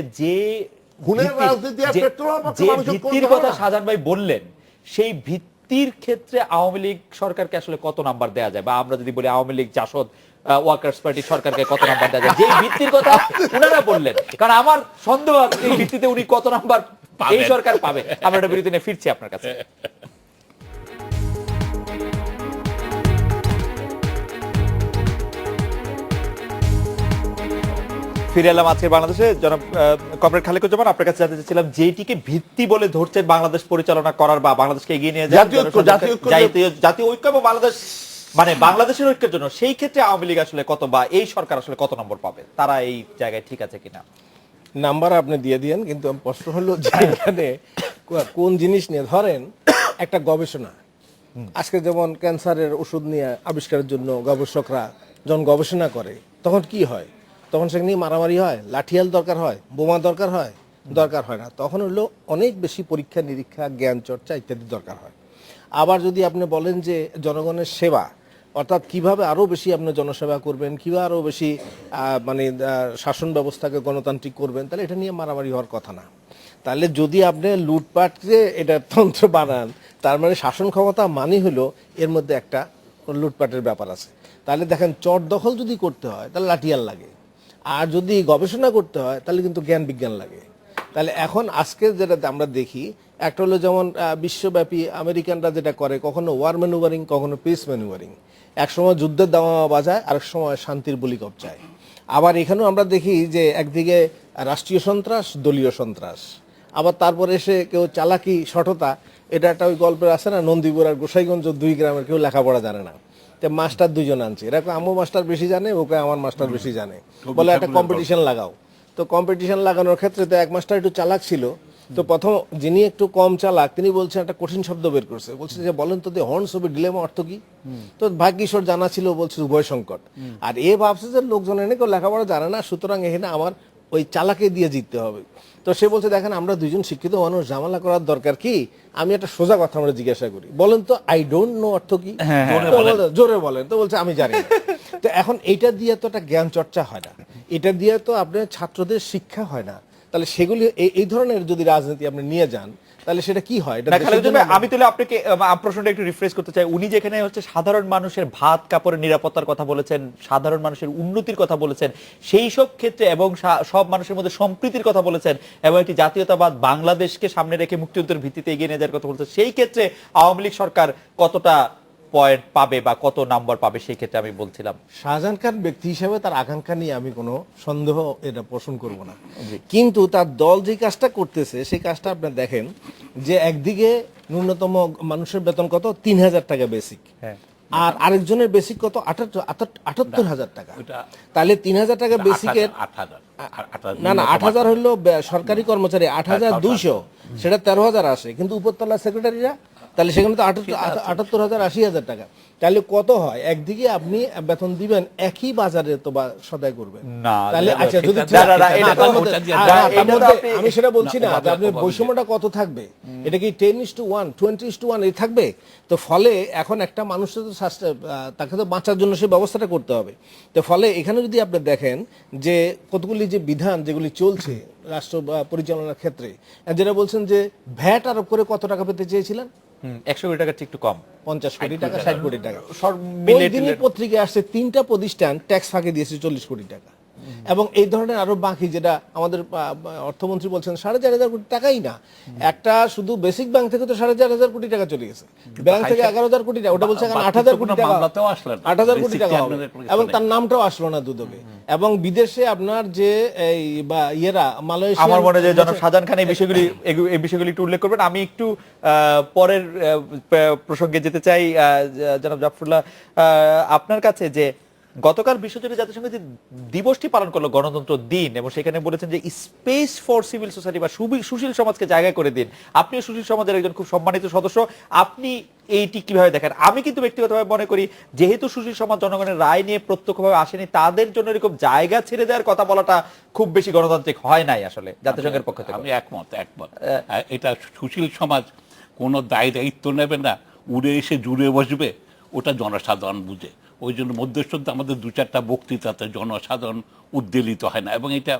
খুনের ভিত্তির- রাজনীতি আর যে- পেট্রোল পক্ষে যে মানুষের ভিত্তির কোনো কথা ধারণা। শাহজাহান ভাই বললেন, সেই ভিত্তির ক্ষেত্রে আওয়ামী লীগ সরকারকে আসলে কত নাম্বার দেওয়া যায়, বা আমরা যদি বলি আওয়ামী লীগ, জাসদ, ওয়ার্কার্স পার্টি সরকারকে কত নাম্বার দেওয়া যায়, যে ভিত্তির কথা উনারা বললেন। কারণ আমার সন্দেহ আছে এই ভিত্তিতে উনি কত নাম্বার এই সরকার পাবে। আমরা একটা বিরতি নিয়ে ফিরছি আপনার কাছে। ফিরে এলাম আজকে বাংলাদেশে। জনাব কমরেড খালেকুজ্জামান, আপনার কাছে জানতে চাচ্ছিলাম, যেটিকে ভিত্তি বলে ধরছেন বাংলাদেশ পরিচালনা করার বা বাংলাদেশকে এগিয়ে নিয়ে যাওয়ার জাতীয় ঐক্য এবং বাংলাদেশ মানে বাংলাদেশের ঐক্যের জন্য, সেই ক্ষেত্রে আওয়ামী লীগ আসলে কত, বা এই সরকার আসলে কত নম্বর পাবে? তারা এই জায়গায় ঠিক আছে কিনা? নাম্বার আপনি দিয়ে দিয়েন, কিন্তু প্রশ্ন হলো যে এখানে কোন জিনিস নিয়ে ধরেন একটা গবেষণা। আজকে যেমন ক্যান্সারের ওষুধ নিয়ে আবিষ্কারের জন্য গবেষকরা যখন গবেষণা করে তখন কি হয়? তখন সেখানে মারামারি হয়, লাঠিয়াল দরকার হয়, বোমা দরকার হয়? দরকার হয় না। তখন হলো অনেক বেশি পরীক্ষা নিরীক্ষা, জ্ঞান চর্চা ইত্যাদি দরকার হয়। আবার যদি আপনি বলেন যে জনগণের সেবা, অর্থাৎ কিভাবে আরও বেশি আপনি জনসেবা করবেন, কিভাবে আরও বেশি শাসন ব্যবস্থাকে গণতান্ত্রিক করবেন, তাহলে এটা নিয়ে মারামারি হওয়ার কথা না। তাহলে যদি আপনি লুটপাটকে এটা তন্ত্র বানান, তার মানে শাসন ক্ষমতা মানে হলো এর মধ্যে একটা লুটপাটের ব্যাপার আছে। তাহলে দেখেন, চট দখল যদি করতে হয় তাহলে লাঠিয়াল লাগে, আর যদি গবেষণা করতে হয় তাহলে কিন্তু জ্ঞান বিজ্ঞান লাগে। তাহলে এখন আজকে যেটা আমরা দেখি, একটা হলো যেমন বিশ্বব্যাপী আমেরিকানরা যেটা করে, কখনো ওয়ার ম্যানুভারিং, কখনো পিস ম্যানুভারিং। একসময় যুদ্ধের দামা বাজায়, আরেক সময় শান্তির বলিকপ চায়। আবার এখানেও আমরা দেখি যে একদিকে রাষ্ট্রীয় সন্ত্রাস, দলীয় সন্ত্রাস, আবার তারপরে এসে কেউ চালাকি, সঠতা। এটা একটা ওই গল্পের আছে না, নন্দীপুর আর গোসাইগঞ্জ 2 গ্রামের কেউ লেখাপড়া জানে না, তো মাস্টার 2 জন আনছে, এরা আমার মাস্টার বেশি জানে, ওকে আমার মাস্টার বেশি জানে, বলে একটা কম্পিটিশন লাগাও। তো কম্পিটিশন লাগানোর ক্ষেত্রে তো এক মাস্টার একটু চালাক ছিল, তো প্রথম যিনি একটু কম চালাক তিনি বলছেন একটা কঠিন শব্দ বের করছে, বলছে যে বলেন তো দি হর্নস অফ এ ডিলেমা অর্থ কি? তো ভাগ্যিশ্বর জানা ছিল, বলছে উভয় সংকট। আর এ ভাবছে যে লোকজন এনে কেউ লেখাপড়া জানে না, সুতরাং এখানে আমার ওই চালাকে দিয়ে জিততে হবে। তো সে বলছে দেখেন, আমরা 2 জন শিক্ষিত মানুষ, ঝামেলা করার দরকার কি? আমি একটা সোজা কথা আমরা জিজ্ঞাসা করি, বলেন তো আই ডোন্ট নো অর্থ কি? জোরে বলেন। তো বলছে আমি জানি না। তো এখন এইটা দিয়ে তো একটা জ্ঞান চর্চা হয় না, এটা দিয়ে তো আপনার ছাত্রদের শিক্ষা হয় না। তাহলে সেগুলি এই ধরনের যদি রাজনীতি আপনি নিয়ে যান, তাহলে সেটা কি হয়? না, খালেদ ভাই, আমি তাহলে আপনাকে প্রশ্নটা একটু রিফ্রেশ করতে চাই। উনি যেখানে হচ্ছে সাধারণ মানুষের ভাত কাপড়ের নিরাপত্তার কথা বলেছেন, সাধারণ মানুষের উন্নতির কথা বলেছেন, সেই সব ক্ষেত্রে এবং সব মানুষের মধ্যে সম্প্রীতির কথা বলেছেন, এবং একটি জাতীয়তাবাদ বাংলাদেশকে সামনে রেখে মুক্তিযুদ্ধের ভিত্তিতে এগিয়ে নিয়ে যাওয়ার কথা বলেছেন, সেই ক্ষেত্রে আওয়ামী লীগ সরকার কতটা পয়েন্ট পাবে বা কত নাম্বার পাবে, সেই ক্ষেত্রে আমি বলছিলাম। শাহজাহান খান ব্যক্তি হিসেবে তার আকাঙ্ক্ষা নিয়ে আমি কোনো সন্দেহ এটা পোষণ করব না, কিন্তু তার দল যে কাজটা করতেছে সেই কাজটা আপনি দেখেন যে একদিকে ন্যূনতম মানুষের বেতন কত? 3,000 টাকা বেসিক, আর আরেকজনের বেসিক কত? 78,000 টাকা। তাহলে 3,000 টাকা বেসিকের, না 8,000 হলো সরকারি কর্মচারী, 8,200, সেটা 13,000 আসে, কিন্তু উপরতলা সেক্রেটারিরা, তাহলে সেখানে তো 78,000, 80,000 টাকা। তাহলে কত হয়? একদিকে আপনি বেতন দিবেন, একই বাজারে তো সদাই করবেন না, তাহলে আচ্ছা, যদি আমি সেটা বলছি না যে আপনি বৈষম্যটা কত থাকবে, এটা কি 10:1, 20:1 এই থাকবে? তো ফলে এখন একটা মানুষের তো তাকে তো বাঁচার জন্য সেই ব্যবস্থাটা করতে হবে। তো ফলে এখানে যদি আপনি দেখেন যে কতগুলি যে বিধান যেগুলি চলছে রাষ্ট্র পরিচালনার ক্ষেত্রে, যেটা বলছেন যে ভ্যাট আরোপ করে কত টাকা পেতে চেয়েছিলেন? 100 কোটি টাকার একটু কম, 50 কোটি টাকা, 60 কোটি টাকা। সব ওই দিনই পত্রিকায় আসছে 3টা প্রতিষ্ঠান ট্যাক্স ফাঁকি দিয়েছে 40 কোটি টাকা। এবং এই ধরনের আরো বাকি, যেটা আমাদের অর্থমন্ত্রী বলছেন 4,500 কোটি টাকাই না, একটা শুধু বেসিক ব্যাংক থেকে তো 4,500 কোটি টাকা চলে গেছে, ব্যাংক থেকে 11,000 কোটি টাকা, ওটা বলছে 8,000 কোটি টাকা, 8,000 কোটি টাকা হবে, এবং তার নামটাও আসলো না দুদকে। এবং বিদেশে আপনার যে এই বা ইয়েরা মালয়েশিয়া, আমার মনে হয় জনাব শাহজাহান খান এই বিষয়গুলি একটু উল্লেখ করবেন। আমি একটু পরের প্রসঙ্গে যেতে চাই। জনাব জাফরুল্লাহ, আপনার কাছে যে গতকাল বিশ্বজুড়ে জাতিসংঘ যে দিবসটি পালন করলো গণতন্ত্র দিন, এবং সেখানে বলেছেন যে স্পেস ফর সিভিল সোসাইটি বা সুশীল সমাজকে জায়গা করে দিন। আপনিও সুশীল সমাজের একজন খুব সম্মানিত সদস্য, আপনি এইটি কিভাবে দেখেন? আমি কিন্তু ব্যক্তিগতভাবে মনে করি, যেহেতু সুশীল সমাজ জনগণের রায় নিয়ে প্রত্যক্ষভাবে আসেনি, তাদের জন্য এরকম জায়গা ছেড়ে দেওয়ার কথা বলাটা খুব বেশি গণতান্ত্রিক হয় নাই আসলে জাতিসংঘের পক্ষ থেকে। আমি একমত। এটা সুশীল সমাজ কোনো দায়িত্ব নেবে না, উড়ে এসে জুড়ে বসবে, ওটা জনসাধারণ বুঝে। ওই জন্য মধ্যস্থতা আমাদের 2-4টা বক্তৃতাতে জনসাধারণ উদ্বেলিত হয় না, এবং এটা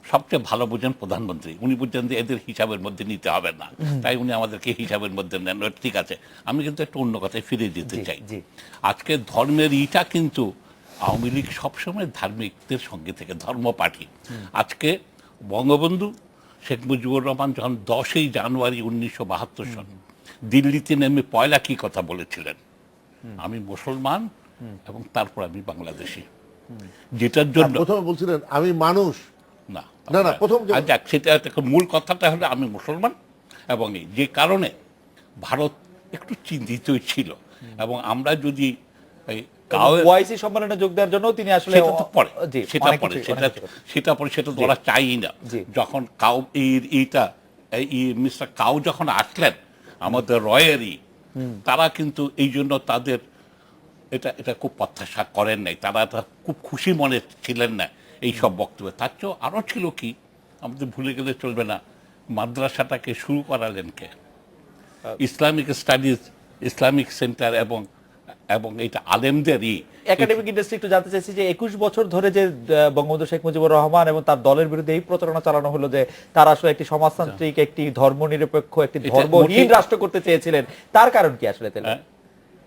সবচেয়ে ভালো বোঝেন প্রধানমন্ত্রী। উনি বুঝছেন যে এদের হিসাবের মধ্যে নিতে হবে না, তাই উনি আমাদেরকে হিসাবের মধ্যে নেন। ঠিক আছে, আমি কিন্তু একটু অন্য কথায় ফিরে যেতে চাই। আজকে ধর্মের ইটা কিন্তু আওয়ামী লীগ সবসময় ধার্মিকদের সঙ্গে থেকে ধর্মপাঠী। আজকে বঙ্গবন্ধু শেখ মুজিবুর রহমান যখন 10ই জানুয়ারি 1972 সন দিল্লিতে নেমে পয়লা কি কথা বলেছিলেন, আমি মুসলমান এবং তারপর আমি বাংলাদেশি, যেটার জন্য প্রথমে বলছিলেন আমি মানুষ। না না, প্রথম সেটা মূল কথাটা হলো আমি মুসলমান, এবং যে কারণে ভারত একটু চিন্তিতই ছিল। এবং আমরা যদি ওআইসি সম্মেলনে যোগ দেওয়ার জন্য তিনি আসলে সেটা তো ওরা চাই না। যখন কাউ মিস্টার কাউ যখন আসলেন আমাদের রয়েরই, তারা কিন্তু এই জন্য তাদের এটা এটা খুব প্রত্যাশা করেন নাই, তারা খুব খুশি মনে ছিলেন না এই সব বক্তব্য। তার চেয়েও আরও ছিল কি, আমাদের ভুলে গেলে চলবে না, মাদ্রাসাটাকে শুরু করালেন কে? ইসলামিক স্টাডিজ, ইসলামিক সেন্টার এবং এবং এটা আলেমদেরই। একাডেমিক ইন্ডাস্ট্রি একটু জানতে চাইছি যে 21 বছর ধরে যে বঙ্গবন্ধু শেখ মুজিবুর রহমান এবং তার দলের বিরুদ্ধে এই প্রচারণা চালানো হলো যে তারা আসলে একটি সমাজতান্ত্রিক, একটি ধর্মনিরপেক্ষ, একটি ধর্মহীন রাষ্ট্র করতে চেয়েছিলেন, তার কারণ কি আসলে?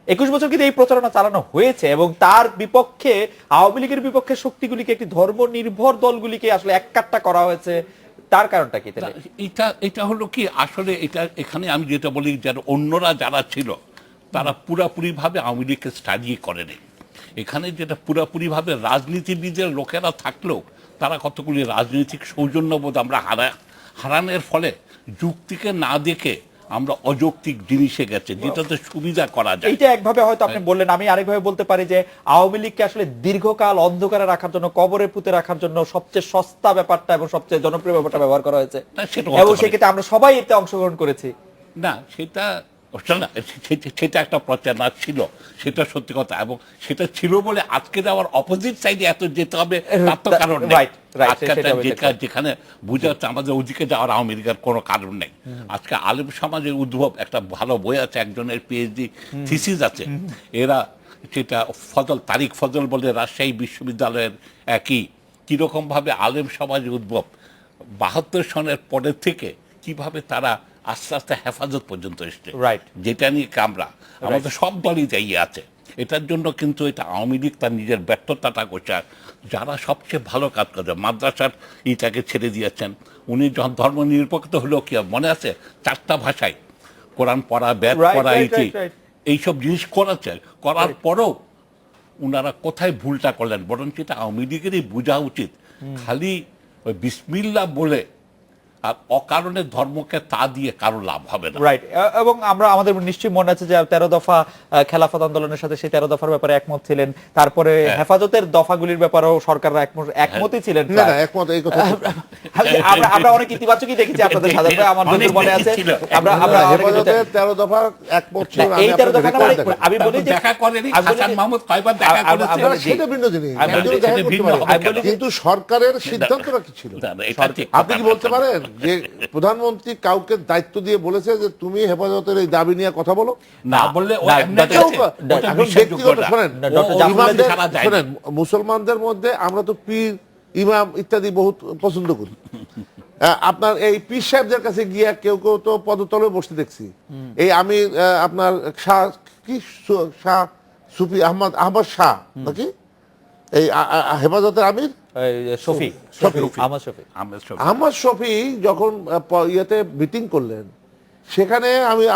21 বছর কিন্তু এই প্রচারণা চালানো হয়েছে এবং তার বিপক্ষে আওয়ামী লীগের বিপক্ষে শক্তিগুলিকে, একটি ধর্ম নির্ভর দলগুলিকে আসলে এককাট্টা করা হয়েছে, তার কারণটা কি? এটা হলো কি আসলে, এটা এখানে আমি যেটা বলি, যারা অন্যরা যারা ছিল তারা পুরাপুরিভাবে আওয়ামী লীগকে স্টাডি করেনি। এখানে যেটা পুরাপুরিভাবে রাজনীতিবিদের লোকেরা থাকলেও তারা কতগুলি রাজনৈতিক সৌজন্যবোধ আমরা হারানোর ফলে যুক্তিকে না দেখে আমরা অযৌক্তিক জিনিসে গেছে, যেটাতে সুবিধা করা যায়। এইটা একভাবে হয়তো আপনি বললেন, আমি আরেকভাবে বলতে পারি যে আওয়ামী লীগকে আসলে দীর্ঘকাল অন্ধকারে রাখার জন্য, কবরে পুঁতে রাখার জন্য সবচেয়ে সস্তা ব্যাপারটা এবং সবচেয়ে জনপ্রিয় ব্যাপারটা ব্যবহার করা হয়েছে, এবং সেক্ষেত্রে আমরা সবাই এতে অংশগ্রহণ করেছি। না, সেটা একটা প্রচারণা ছিল, সেটা সত্যি কথা, এবং সেটা ছিল বলে আজকে যাওয়ার অপোজিট সাইডে এত যেতে হবে তার তো কারণ নেই। যেখানে বুঝে যাচ্ছে আমাদের ওদিকে যাওয়ার আওয়ামী লীগের কোনো কারণ নেই। আজকে আলেম সমাজের উদ্ভব, একটা ভালো বই আছে, একজনের পিএইচডি থিসিস আছে, এরা সেটা তারিক ফজল বলে রাজশাহী বিশ্ববিদ্যালয়ের একই, কিরকম ভাবে আলেম সমাজের উদ্ভব 72 সনের পরের থেকে কিভাবে তারা আস্তে আস্তে হেফাজত পর্যন্ত এসছে, যেটা নিয়ে আমরা আমাদের সব দলই যাইয়ে আছে। এটার জন্য কিন্তু এটা আওয়ামী লীগ তার নিজের ব্যর্থতাটা করছে। যারা সবচেয়ে ভালো কাজ করে, মাদ্রাসার ইটাকে ছেড়ে দিয়েছেন উনি, যখন ধর্ম নিরপেক্ষ হলো কি মনে আছে, 4টা ভাষায় কোরআন পড়া, বেদ পড়া, এইসব জিনিস করাচ্ছে, করার পরেও উনারা কোথায় ভুলটা করলেন? বরঞ্চ এটা আওয়ামী লীগেরই বোঝা উচিত, খালি ওই বিসমিল্লাহ বলে আর অকারণে ধর্মকে তা দিয়ে কারো লাভ হবে না। রাইট। এবং আমরা, আমাদের নিশ্চয়ই মনে আছে যে 13 দফা খেলাফত আন্দোলনের সাথে সেই 13 দফার ব্যাপারে একমত ছিলেন, তারপরে হেফাজতের দফাগুলির ব্যাপারেও সরকাররা একমতই ছিলেন। না না, একমত এই কথা আমরা অনেক ইতিবাচকই দেখেছি আপনাদের সাথে, আমার যতদূর মনে আছে। আমরা হেফাজতের 13 দফা একমত ছিল। এই 13 দফা আমি বলি যে দেখা করেনি হাসান মাহমুদ কয়বার দেখা করেছে, সেটা ভিন্ন জিনিস, কিন্তু সরকারের সিদ্ধান্তটা কি ছিল? আপনি কি বলতে পারেন যে প্রধানমন্ত্রী কাউকে দায়িত্ব দিয়ে বলেছে যে তুমি হেফাজতের এই দাবি নিয়ে কথা বলো? না বললে ব্যক্তিগত শোনেন, মুসলমানদের মধ্যে আমরা তো পীর, ইমাম ইত্যাদি বহুত পছন্দ করি। আপনার এই পীর সাহেবদের কাছে গিয়ে কেউ কেউ তো পদতলে বসতে দেখছি। এই আমি আপনার শাহ কি শাহ সুফি আহমদ শাহ নাকি এই হেফাজতের আমির আহমদ শফি যখন ইয়েতে মিটিং করলেন, সেখানে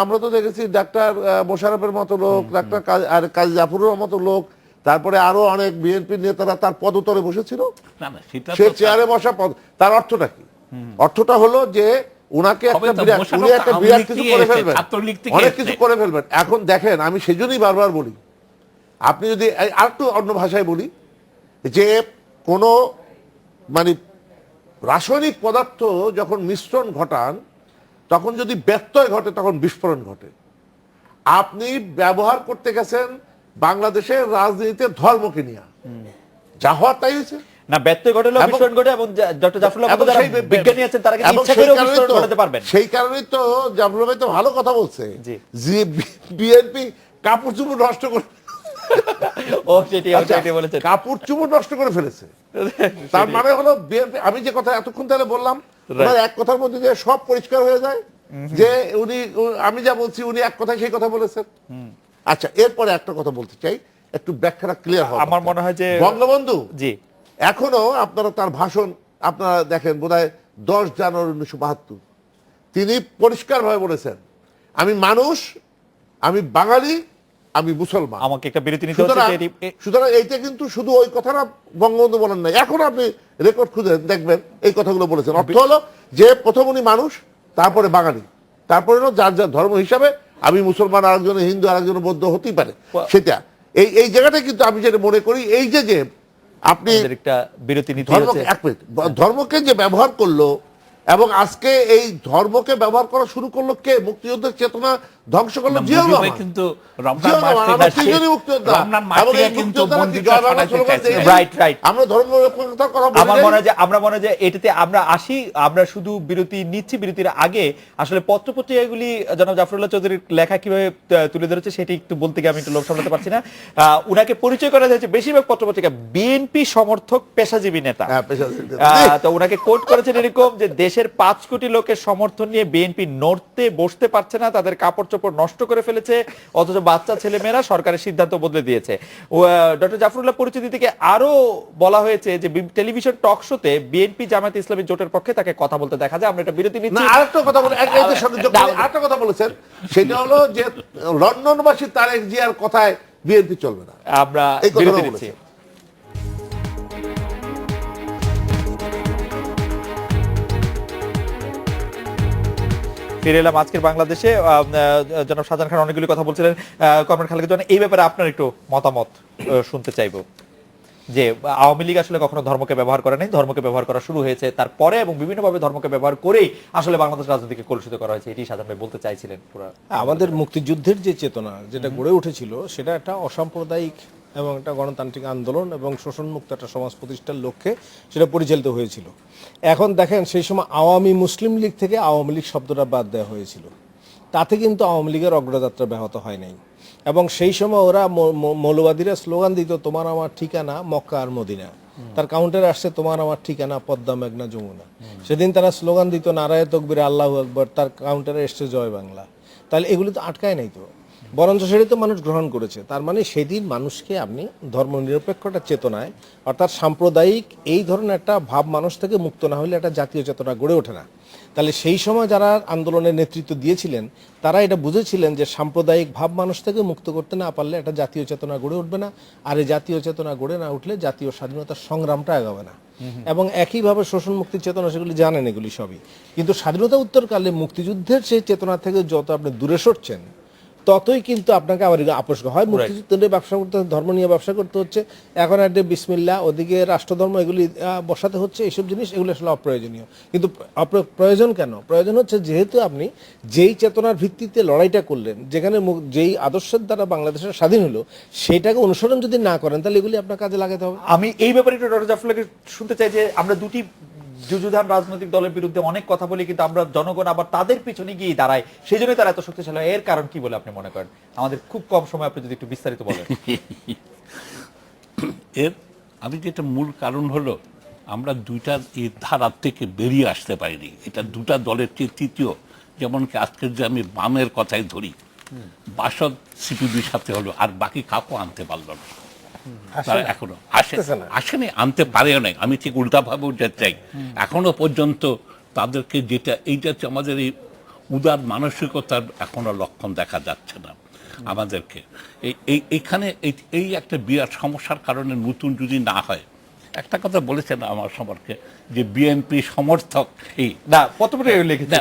আমরা তো দেখেছি ডাক্তার মোশাররফের মতো লোক, ডাক্তার কাজী জাফরের মতো লোক, তারপরে আরো অনেক বিএনপি নেতারা তার পদতলে বসেছিল। সে চেয়ারে বসা তার অর্থটা কি? অর্থটা হলো যে উনাকে একটা বিরাট কিছু করে ফেলবেন, অনেক কিছু করে ফেলবেন। এখন দেখেন, আমি সেজন্যই বারবার বলি, আপনি যদি আরেকটু অন্য ভাষায় বলি, যে কোনো মানে রাসায়নিক পদার্থ যখন মিশ্রণ ঘটান, তখন যদি ব্যত্যয় ঘটে তখন বিস্ফোরণ ঘটে। আপনি ব্যবহার করতে গেছেন বাংলাদেশের রাজনীতিতে ধর্মকে নিয়ে, যা হওয়ার তাই হয়েছে। না, ব্যত্যয় ঘটলেও বিস্ফোরণ ঘটে, এবং ডক্টর জাফরুল্লাহ মতো যারা বিজ্ঞানী আছেন তারা কিন্তু ইচ্ছা করেও বিস্ফোরণ ঘটাতে পারবেন। সেই কারণেই তো জাফরুল্লাহ ভাই তো ভালো কথা বলছে যে বিএনপি কাপড় চুপড় নষ্ট করে কাপড় চুপড় নষ্ট করে ফেলেছে। তার মানে হলো বিএনপি, আমি যে কথা এতক্ষণ তাহলে বললাম, এক কথার মধ্যে যে সব পরিষ্কার হয়ে যায় যে উনি, আমি যা বলছি উনি এক কথায় সেই কথা বলেছেন। আচ্ছা, এরপরে একটা কথা বলতে চাই, একটু ব্যাখ্যাটা ক্লিয়ার হয়। আমার মনে হয় যে বঙ্গবন্ধু এখনো আপনারা তার ভাষণ আপনারা দেখেন, বোধহয় 10 জানুয়ারি 1972 তিনি পরিষ্কারভাবে বলেছেন, আমি মানুষ, আমি বাঙালি, আমি মুসলমান। আমাকে একটা বিরতি নিতে হচ্ছে। সুতরাং এইটা কিন্তু শুধু ওই কথাটা বঙ্গবন্ধু বলেন নাই, এখন আপনি রেকর্ড খুঁজে দেখবেন এই কথাগুলো বলেছেন। অর্থ হলো যে প্রথম উনি মানুষ, তারপরে বাঙালি, তারপরে যার যার ধর্ম হিসাবে, আমি মুসলমান, আরেকজন হিন্দু, আরেকজন বৌদ্ধ হতেই পারে। সেটা এই জায়গাটা কিন্তু আমি যেটা মনে করি, এই যে আপনি একটা বিরতি নিতে হচ্ছে, ধর্মকে যে ব্যবহার করলো, এবং আজকে এই ধর্মকে ব্যবহার করা শুরু করলো কে? মুক্তিযুদ্ধের চেতনা ধ্বংস করলো না, জিয়াউর মুজিব ভাই রহমান। কিন্তু রমজান জিয়াউর মাস রহমান, থেকে আমরা সে- তিনজনই মুক্তিযোদ্ধা। রমজান মাস এবং থেকে এই কিন্তু মুক্তিযোদ্ধারা কি বন্দীদের জয় বাংলা সরাইতে স্লোগান চাইছে। দেয়নি? রাইট রাইট আমরা ধর্মনিরপেক্ষতার কথা বলি আমার নাই? মনে হয় যে এটাতে আমরা আসি, আমরা শুধু বিরতি নিচ্ছি, বিরতির আগে আসলে পত্রপত্রিকাগুলি জনাব জাফরুল্লাহ চৌধুরীর লেখা কিভাবে তুলে ধরেছে সেটি একটু বলতে গিয়ে আমি একটু লোভ সামলাতে পারছি না। উনাকে পরিচয় করা যাচ্ছে বেশিরভাগ পত্রপত্রিকা বিএনপি সমর্থক পেশাজীবী নেতা। হ্যাঁ, পেশাজীবী নেতা। তো উনাকে কোট করেছেন এরকম যে দেশের 5 কোটি লোকের সমর্থন নিয়ে বিএনপি নড়তে বসতে পারছে না, তাদের কাপড় চোপড় নষ্ট করে ফেলেছে, অথচ বাচ্চা ছেলেমেয়েরা সরকারের সিদ্ধান্ত বদলে দিয়েছে। ডক্টর জাফরুল্লাহ পরিচিতি থেকে আরো বলা হয়েছে যে টেলিভিশন টক শোতে বিএনপি জামায়াত ইসলামী জোটের পক্ষে তাকে কথা বলতে দেখা যায়। আমরা এটা বিরতি না, নিচ্ছি। আরেকটা কথা বলে এর সাথে যোগ করে আরেকটা কথা বলেছেন, সেটা হলো যে লন্ডনবাসী তারেক জিয়ার কথায় বিএনপি চলবে না। আমরা এই কথাটাও বিরতি বলেছেন। নিচ্ছি। ফিরে এলাম আজকের বাংলাদেশে। জনাব শাহজাহান খান অনেকগুলি কথা বলছিলেন। কমরেড খালেদ জন, এই ব্যাপারে আপনার একটু মতামত শুনতে চাইবো যে আওয়ামী লীগ আসলে কখনো ধর্মকে ব্যবহার করে নাই, ধর্মকে ব্যবহার করা শুরু হয়েছে তারপরে এবং বিভিন্নভাবে ধর্মকে ব্যবহার করেই আসলে বাংলাদেশ রাজনীতিকে কলুষিত করা হয়েছে, এটি শাহজাহান ভাই বলতে চাইছিলেন পুরো। আমাদের মুক্তিযুদ্ধের যে চেতনা যেটা গড়ে উঠেছিল সেটা একটা অসাম্প্রদায়িক এবং একটা গণতান্ত্রিক আন্দোলন এবং শোষণমুক্ত একটা সমাজ প্রতিষ্ঠার লক্ষ্যে সেটা পরিচালিত হয়েছিল। এখন দেখেন সেই সময় আওয়ামী মুসলিম লীগ থেকে আওয়ামী লীগ শব্দটা বাদ দেওয়া হয়েছিল, তাতে কিন্তু আওয়ামী লীগের অগ্রযাত্রা ব্যাহত হয় নাই। এবং সেই সময় ওরা মৌলবাদীরা স্লোগান দিত তোমার আমার ঠিকানা মক্কা আর মদিনা, তার কাউন্টারে আসছে তোমার আমার ঠিকানা পদ্মা মেঘনা যমুনা। সেদিন তারা স্লোগান দিত নারায়ে তকবীর আল্লাহু আকবার, তার কাউন্টারে এসছে জয় বাংলা। তাহলে এগুলি তো আটকায় নাই, তো বরঞ্চ সেটাই তো মানুষ গ্রহণ করেছে। তার মানে সেদিন মানুষকে আপনি ধর্মনিরপেক্ষতা চেতনায় অর্থাৎ সাম্প্রদায়িক এই ধরনের একটা ভাব মানুষ থেকে মুক্ত না হলে একটা জাতীয় চেতনা গড়ে ওঠে না। তাহলে সেই সময় যারা আন্দোলনের নেতৃত্ব দিয়েছিলেন তারা এটা বুঝেছিলেন যে সাম্প্রদায়িক ভাব মানুষ থেকে মুক্ত করতে না পারলে একটা জাতীয় চেতনা গড়ে উঠবে না, আর এই জাতীয় চেতনা গড়ে না উঠলে জাতীয় স্বাধীনতার সংগ্রামটা আগাবে না। এবং একইভাবে শোষণ মুক্তির চেতনা সেগুলি জানেন, এগুলি সবই। কিন্তু স্বাধীনতা উত্তরকালে মুক্তিযুদ্ধের সেই চেতনা থেকে যত আপনি দূরে সরছেন ততই কিন্তু আপনাকে আবার আপোষ হয়। মুক্তিযুদ্ধের ব্যবসা করতে, ধর্ম নিয়ে ব্যবসা করতে হচ্ছে, এখন একটা বিসমিল্লাহ, ওদিকে রাষ্ট্রধর্ম, এগুলি বসাতে হচ্ছে। এইসব জিনিস এগুলো আসলে অপ্রয়োজনীয়। কিন্তু প্রয়োজন কেন? প্রয়োজন হচ্ছে যেহেতু আপনি যেই চেতনার ভিত্তিতে লড়াইটা করলেন, যেখানে যেই আদর্শের দ্বারা বাংলাদেশের স্বাধীন হলো, সেটাকে অনুসরণ যদি না করেন তাহলে এগুলি আপনার কাজে লাগাতে হবে। আমি এই ব্যাপারে একটু ডক্টর জাফরুল্লাহকে শুনতে চাই যে আমরা দুটি যুযুধান রাজনৈতিক দলের বিরুদ্ধে অনেক কথা বলি, কিন্তু আমরা জনগণ আবার তাদের পিছনে গিয়ে দাঁড়ায়, সেই জন্যই তারা এত শক্তিশালী হয়। এর কারণ কি বলে আপনি মনে করেন? আমাদের খুব কম সময়, আপনি যদি একটু বিস্তারিত বলেন। এর আমি যেটা মূল কারণ হলো আমরা দুইটা এই ধারা থেকে বেরিয়ে আসতে পারিনি। এটা দুটা দলের চেয়ে তৃতীয়। যেমন কি আজকের যে আমি বামের কথাই ধরি, বাসদ সিপিবির সাথে হলো, আর বাকি কাকু আনতে পারলো না, তারা এখনো আসেনি, আনতে পারেও নাই। আমি ঠিক উল্টা ভাবে উঠতে চাই, এখনো পর্যন্ত তাদেরকে যেটা এইটা হচ্ছে আমাদের এই উদার মানসিকতার এখনো লক্ষণ দেখা যাচ্ছে না আমাদেরকে। এইখানে এই একটা বিরাট সমস্যার কারণে নতুন যদি না হয়, একটা কথা বলেছেন আমার সম্পর্কে যে বিএনপি সমর্থক, এই না পত্রপত্রিকায় লিখেছে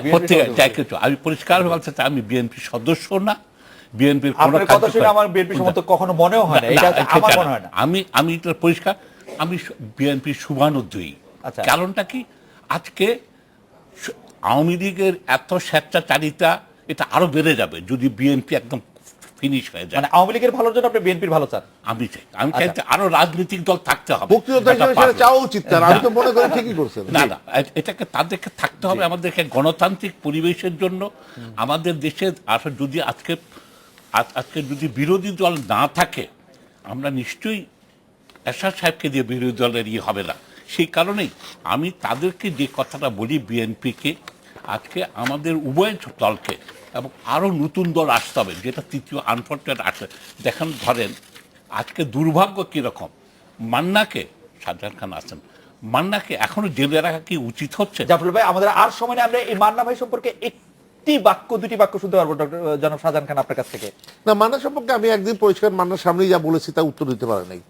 যাই কিছু, আমি পরিষ্কার বলতে চাই আমি বিএনপি সদস্য না, বিএনপির কোনো আপনার কথা শুনে আমার বিএনপি সমর্থক কখনো মনেও হয় না, এটা আমার মনে হয় না। আমি এটা পরিষ্কার, আমি বিএনপি শুভানুধ্যায়ী। আচ্ছা। কারণটা কি, আজকে আওয়ামী লীগের এত স্বেচ্ছাচারিতা এটা আরো বেড়ে যাবে যদি বিএনপি একদম ফিনিশ হয়ে যায়। মানে আওয়ামী লীগের ভালোর জন্য আপনি বিএনপির ভালো চান? আমি চাই যে আরো রাজনৈতিক দল থাকতে হবে। মুক্তিযোদ্ধা হিসেবে সেটা চাওয়া উচিত, আমি তো মনে করি ঠিকই করছেন। না, এটাকে তাদেরকে থাকতে হবে আমাদেরকে গণতান্ত্রিক পরিবেশের জন্য। আমাদের দেশে আসলে যদি আজকে যদি বিরোধী দল না থাকে, আমরা নিশ্চয়ই এরশাদ সাহেবকে দিয়ে বিরোধী দলের হবে না। সেই কারণেই আমি তাদেরকে যে কথাটা বলি, বিএনপিকে আজকে আমাদের উভয় দলকে এবং আরও নতুন দল আসতে হবে, যেটা তৃতীয় আনফর্চুনেট আসে। দেখেন, ধরেন আজকে দুর্ভাগ্য কীরকম, মান্নাকে, শাহজাহান খান আছেন, মান্নাকে এখনো জেলে রাখা কি উচিত হচ্ছে? জাফরুল ভাই, আমাদের আর সময় নেই, আমরা এই মান্না ভাই সম্পর্কে একটি বাক্য, দুটি বাক্য শুনতে পারবো জনাব শাহজাহান খান আপনার কাছ থেকে? না, মান্না সম্পর্কে আমি একদিন পরিষ্কার মান্নার সামনেই যা বলেছি তা উত্তর দিতে পারে নাই।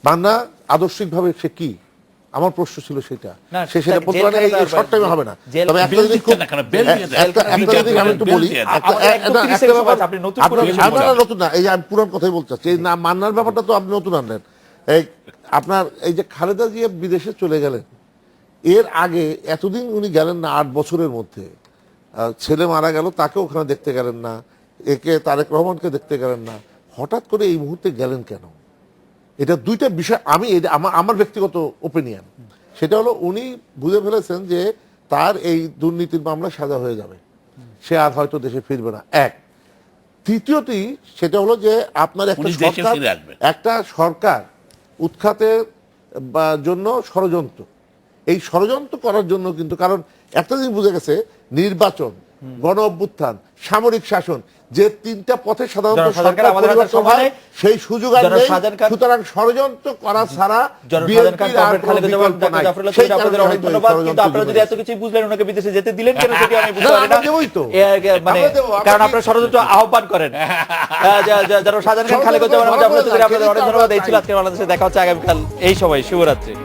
মান্না আদর্শিক ভাবে সে কি, আমার প্রশ্ন ছিল সেটা, সে সেটা বলতে পারে এই শর্ট টাইমে হবে না। তবে একটা জিনিস খুব আমি একটু বলি, নতুন না, এই যে আমি পুরান কথাই বলতে চাচ্ছি, এই না মান্নার ব্যাপারটা তো আপনি নতুন আনলেন। এই আপনার এই যে খালেদা জিয়া বিদেশে চলে গেলেন, এর আগে এতদিন উনি গেলেন না, 8 বছরের মধ্যে ছেলে মারা গেল, তাকে ওখানে দেখতে গেলেন না, একে তারেক রহমানকে দেখতে গেলেন না, হঠাৎ করে এই মুহূর্তে গেলেন কেন? এটা দুইটা বিষয়, আমি আমার ব্যক্তিগত ওপিনিয়ন, সেটা হলো উনি বুঝে ফেলেছেন যে তার এই দুর্নীতির মামলা সাজা হয়ে যাবে, সে আর হয়তো দেশে ফিরবে না। এক, তৃতীয়টি সেটা হলো যে আপনার একটা উনি দেশে সরকার, ফিরে আসবেন। একটা সরকার উৎখাতের জন্য ষড়যন্ত্র, এই ষড়যন্ত্র করার জন্য কিন্তু, কারণ একটা জিনিস বুঝে গেছে, নির্বাচন, গণ অভ্যুত্থান, সামরিক শাসন, যে তিনটা পথে সাধারণত জনাব শাহজাহান খান, সরকার আমাদের হাতে পরিবর্তন সময় হয়, নেই। সেই সুযোগ আর জনাব নেই। শাহজাহান খান- সুতরাং ষড়যন্ত্র করা ছাড়া জনাব শাহজাহান খান, বিএনপির আর কমরেড কোনো খালেকুজ্জামান, বিকল্প ডাক্তার নাই। জাফরুল্লাহ সেই চৌধুরী, আপনাদের কারণে অনেক হয়তো এই ধন্যবাদ। কিন্তু ষড়যন্ত্র আপনারা যদি জমে এত কিছু বুঝলেন, ওনাকে বিদেশে যেতে দিলেন কেন সেটি আমি বুঝতে পারি না। আমরা দেবই তো। মানে আমরা দেবো, আমরা কারণ কি- আপনারা ষড়যন্ত্র আহ্বান করেন। জনাব শাহজাহান খান, খালেকুজ্জামান, ষড়যন্ত্র জাফরুল্লাহ চৌধুরী, আপনাদের ধরা অনেক পড়ে ধন্যবাদ। এই যাচ্ছে, ছিল আজকে বাংলাদেশে দেখা হচ্ছে আগামীকাল এই সময়। শুভরাত্রি।